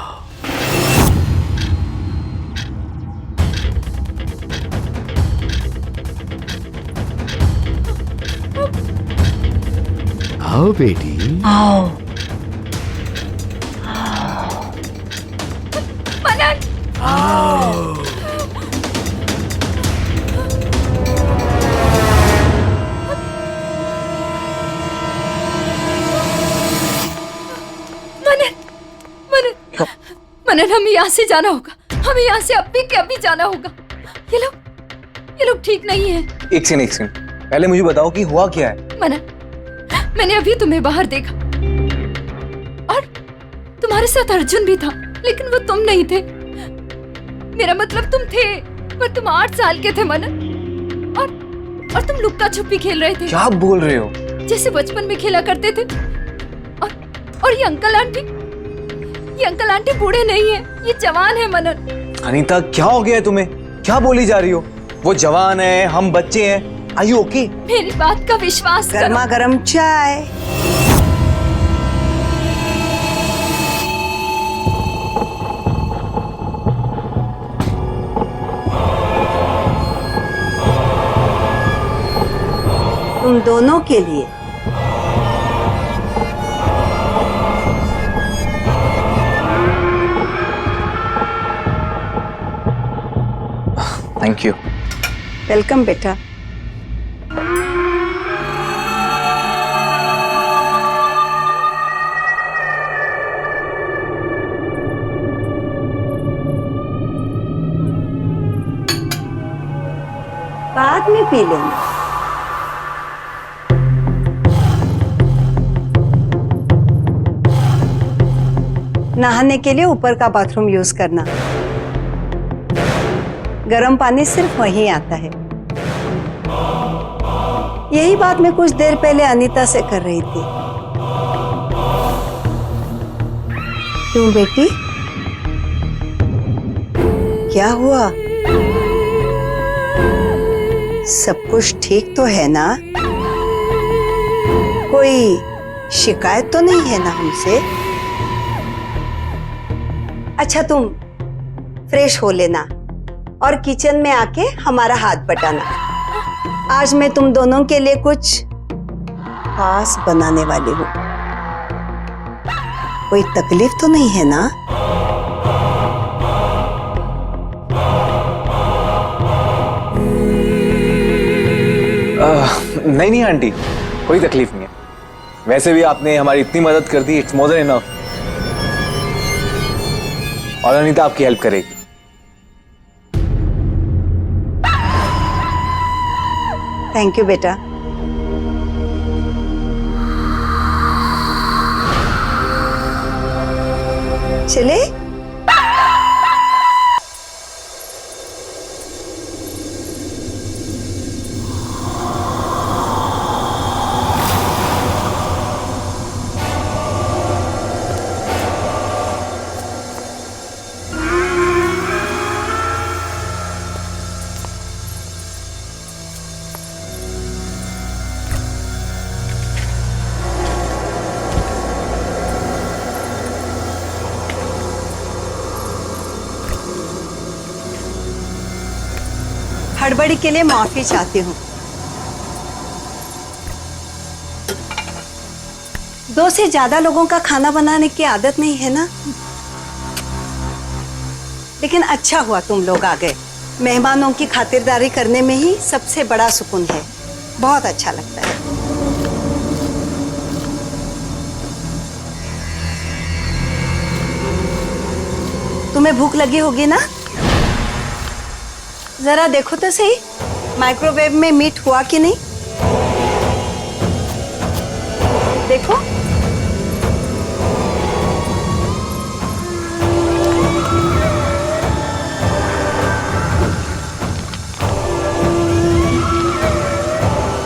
आओ बेटी, आओ। मनन, आओ। मनन, हमें यहाँ से जाना होगा। हमें यहाँ से अभी के अभी जाना होगा। ये लोग ठीक नहीं है। एक सेकंड, पहले मुझे बताओ कि हुआ क्या है। मनन, मैंने अभी तुम्हें बाहर देखा और तुम्हारे साथ अर्जुन भी था, लेकिन वो तुम नहीं थे। मेरा मतलब तुम थे, पर तुम 8 साल के थे मनन, और तुम लुक्का छुपी खेल रहे थे। क्या बोल रहे हो? जैसे बचपन में खेला करते थे। और ये अंकल आंटी बूढ़े नहीं है, ये जवान है मनन। अनीता, क्या हो गया है तुम्हें? क्या बोली जा रही हो? वो जवान है, हम बच्चे हैं। Are you okay? मेरी बात का विश्वास करो। गर्मा गर्म चाय। तुम दोनों के लिए। Thank you. वेलकम बेटा। बाद में पी लेना। नहाने के लिए ऊपर का बाथरूम यूज करना। गर्म पानी सिर्फ वहीं आता है। यही बात मैं कुछ देर पहले अनीता से कर रही थी। क्यों बेटी, क्या हुआ? सब कुछ ठीक तो है ना? कोई शिकायत तो नहीं है ना हमसे? अच्छा, तुम फ्रेश हो लेना और किचन में आके हमारा हाथ बटाना। आज मैं तुम दोनों के लिए कुछ खास बनाने वाली हूँ। कोई तकलीफ तो नहीं है ना? नहीं नहीं आंटी, कोई तकलीफ नहीं है। वैसे भी आपने हमारी इतनी मदद कर दी, इट्स मोर देन इनफ। और अनीता आपकी हेल्प करेगी। थैंक यू बेटा। चले? हड़बड़ी के लिए माफी चाहती हूँ। 2 से ज्यादा लोगों का खाना बनाने की आदत नहीं है ना, लेकिन अच्छा हुआ तुम लोग आ गए। मेहमानों की खातिरदारी करने में ही सबसे बड़ा सुकून है। बहुत अच्छा लगता है। तुम्हें भूख लगी होगी ना? जरा देखो तो सही, माइक्रोवेव में मीट हुआ कि नहीं। देखो।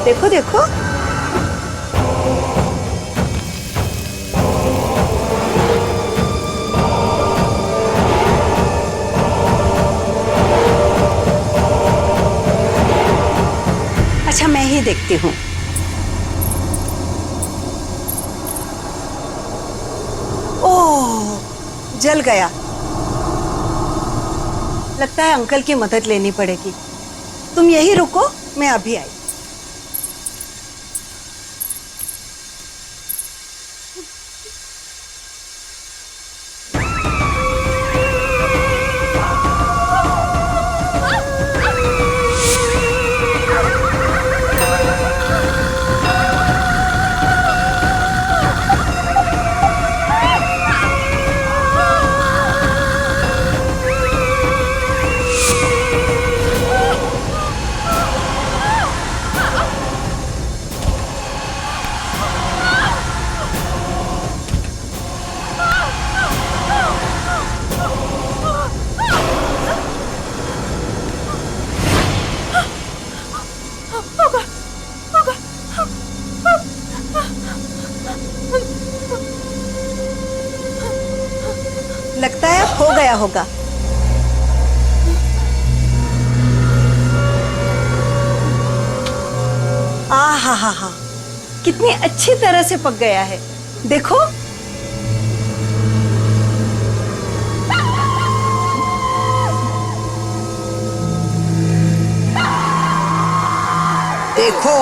देखो देखो। अच्छा, मैं ही देखती हूँ। ओह, जल गया। लगता है अंकल की मदद लेनी पड़ेगी। तुम यही रुको, मैं अभी आई। लगता है हो गया होगा। हा हा हा, कितनी अच्छी तरह से पक गया है। देखो। देखो।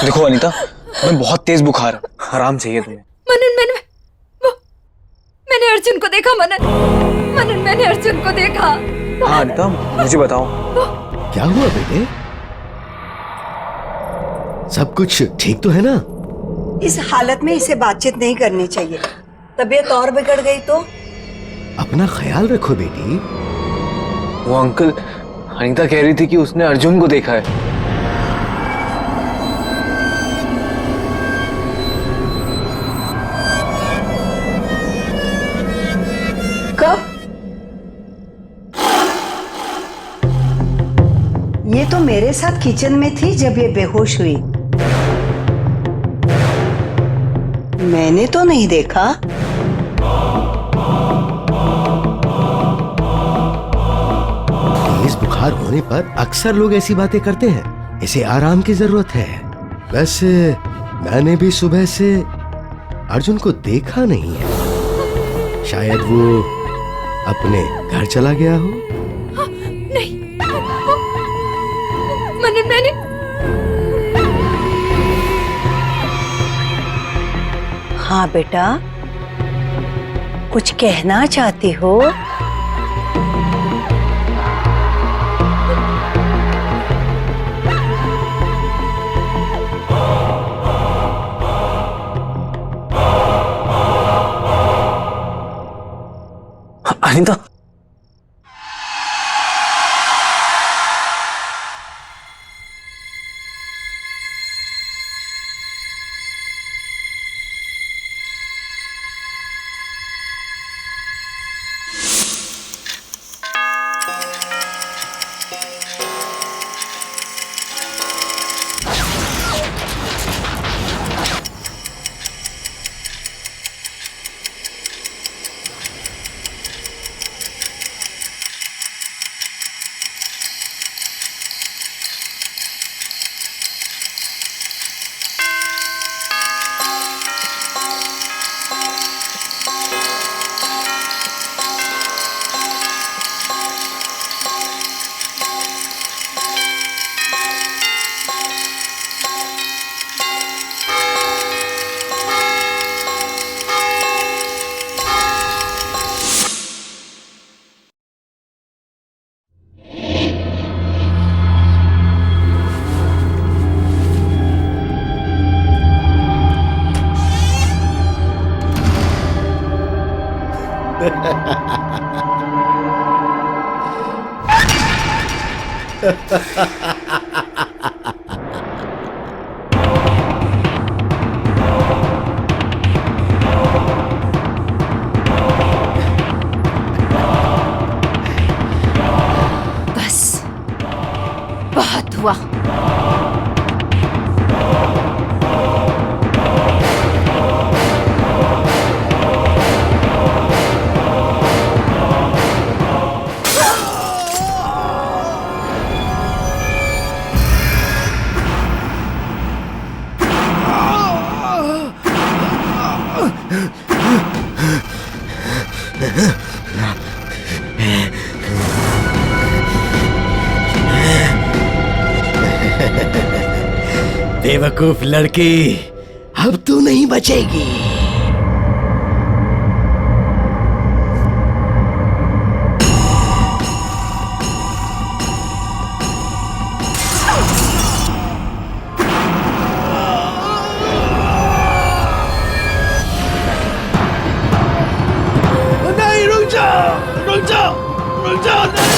देखो अनीता, मैं बहुत तेज बुखार है, आराम चाहिए तुम्हें। मैंने अर्जुन को देखा। मनन, मैंने अर्जुन को देखा। हाँ अनीता, मुझे बताओ क्या हुआ बेटे? सब कुछ ठीक तो है ना? इस हालत में इसे बातचीत नहीं करनी चाहिए। तबीयत और बिगड़ गई तो? अपना ख्याल रखो बेटी। वो अंकल, अनीता कह रही थी कि उसने अर्जुन को देखा है। मेरे साथ किचन में थी जब ये बेहोश हुई। मैंने तो नहीं देखा। तेज बुखार होने पर अक्सर लोग ऐसी बातें करते हैं। इसे आराम की जरूरत है। वैसे मैंने भी सुबह से अर्जुन को देखा नहीं है। शायद वो अपने घर चला गया हो। नहीं, मैंने हाँ बेटा, कुछ कहना चाहती हो? अनिता, बस बहुत हुआ। बेवकूफ लड़की, अब तू नहीं बचेगी। नहीं, रुक जाओ, रुक जाओ, रुक जाओ, नहीं।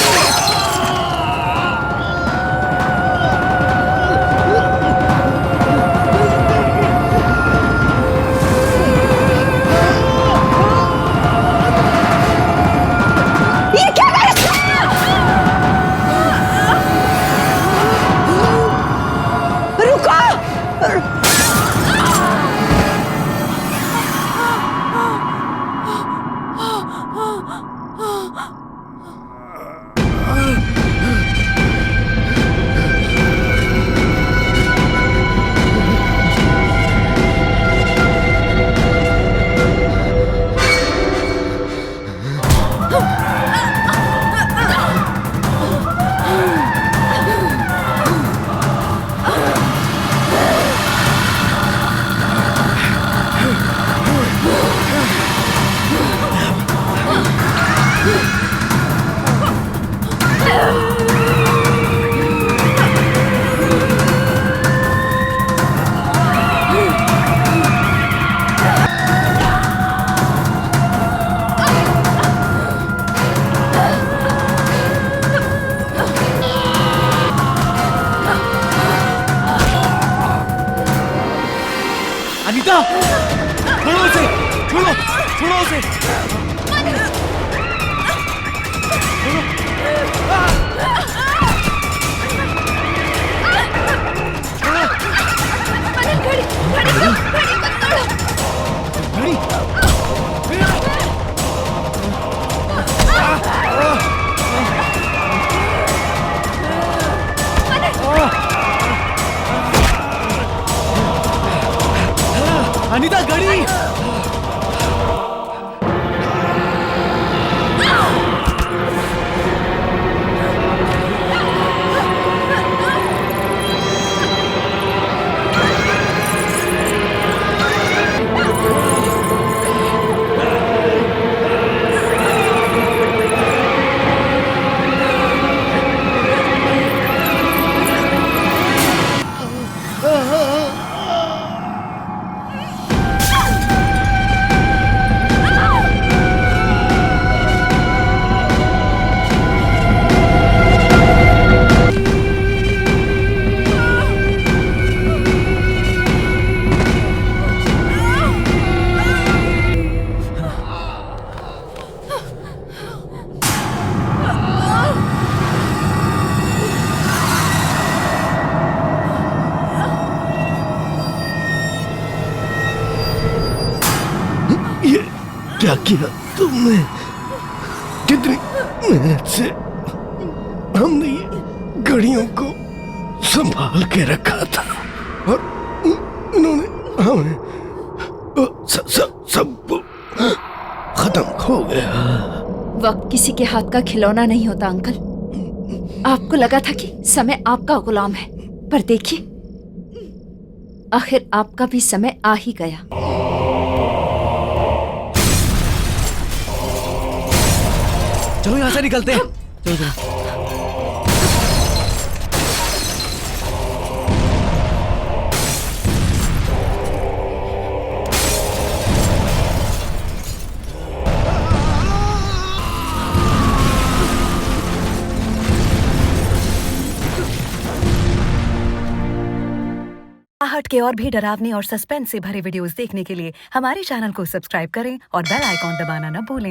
अनीता, छोड़ो उसे, छोड़ो, छोड़ो उसे। अनीता गड़ी। क्या किया तुमने? कितनी मेहनत से हमने ये घड़ियों को संभाल के रखा था और इन्होंने हमें सब खत्म हो गया। वक्त किसी के हाथ का खिलौना नहीं होता अंकल। आपको लगा था कि समय आपका गुलाम है, पर देखिए आखिर आपका भी समय आ ही गया। चलो यहाँ से निकलते हैं। चलो चलो। आहट के और भी डरावने और सस्पेंस से भरे वीडियोस देखने के लिए हमारे चैनल को सब्सक्राइब करें और बेल आइकॉन दबाना न भूलें।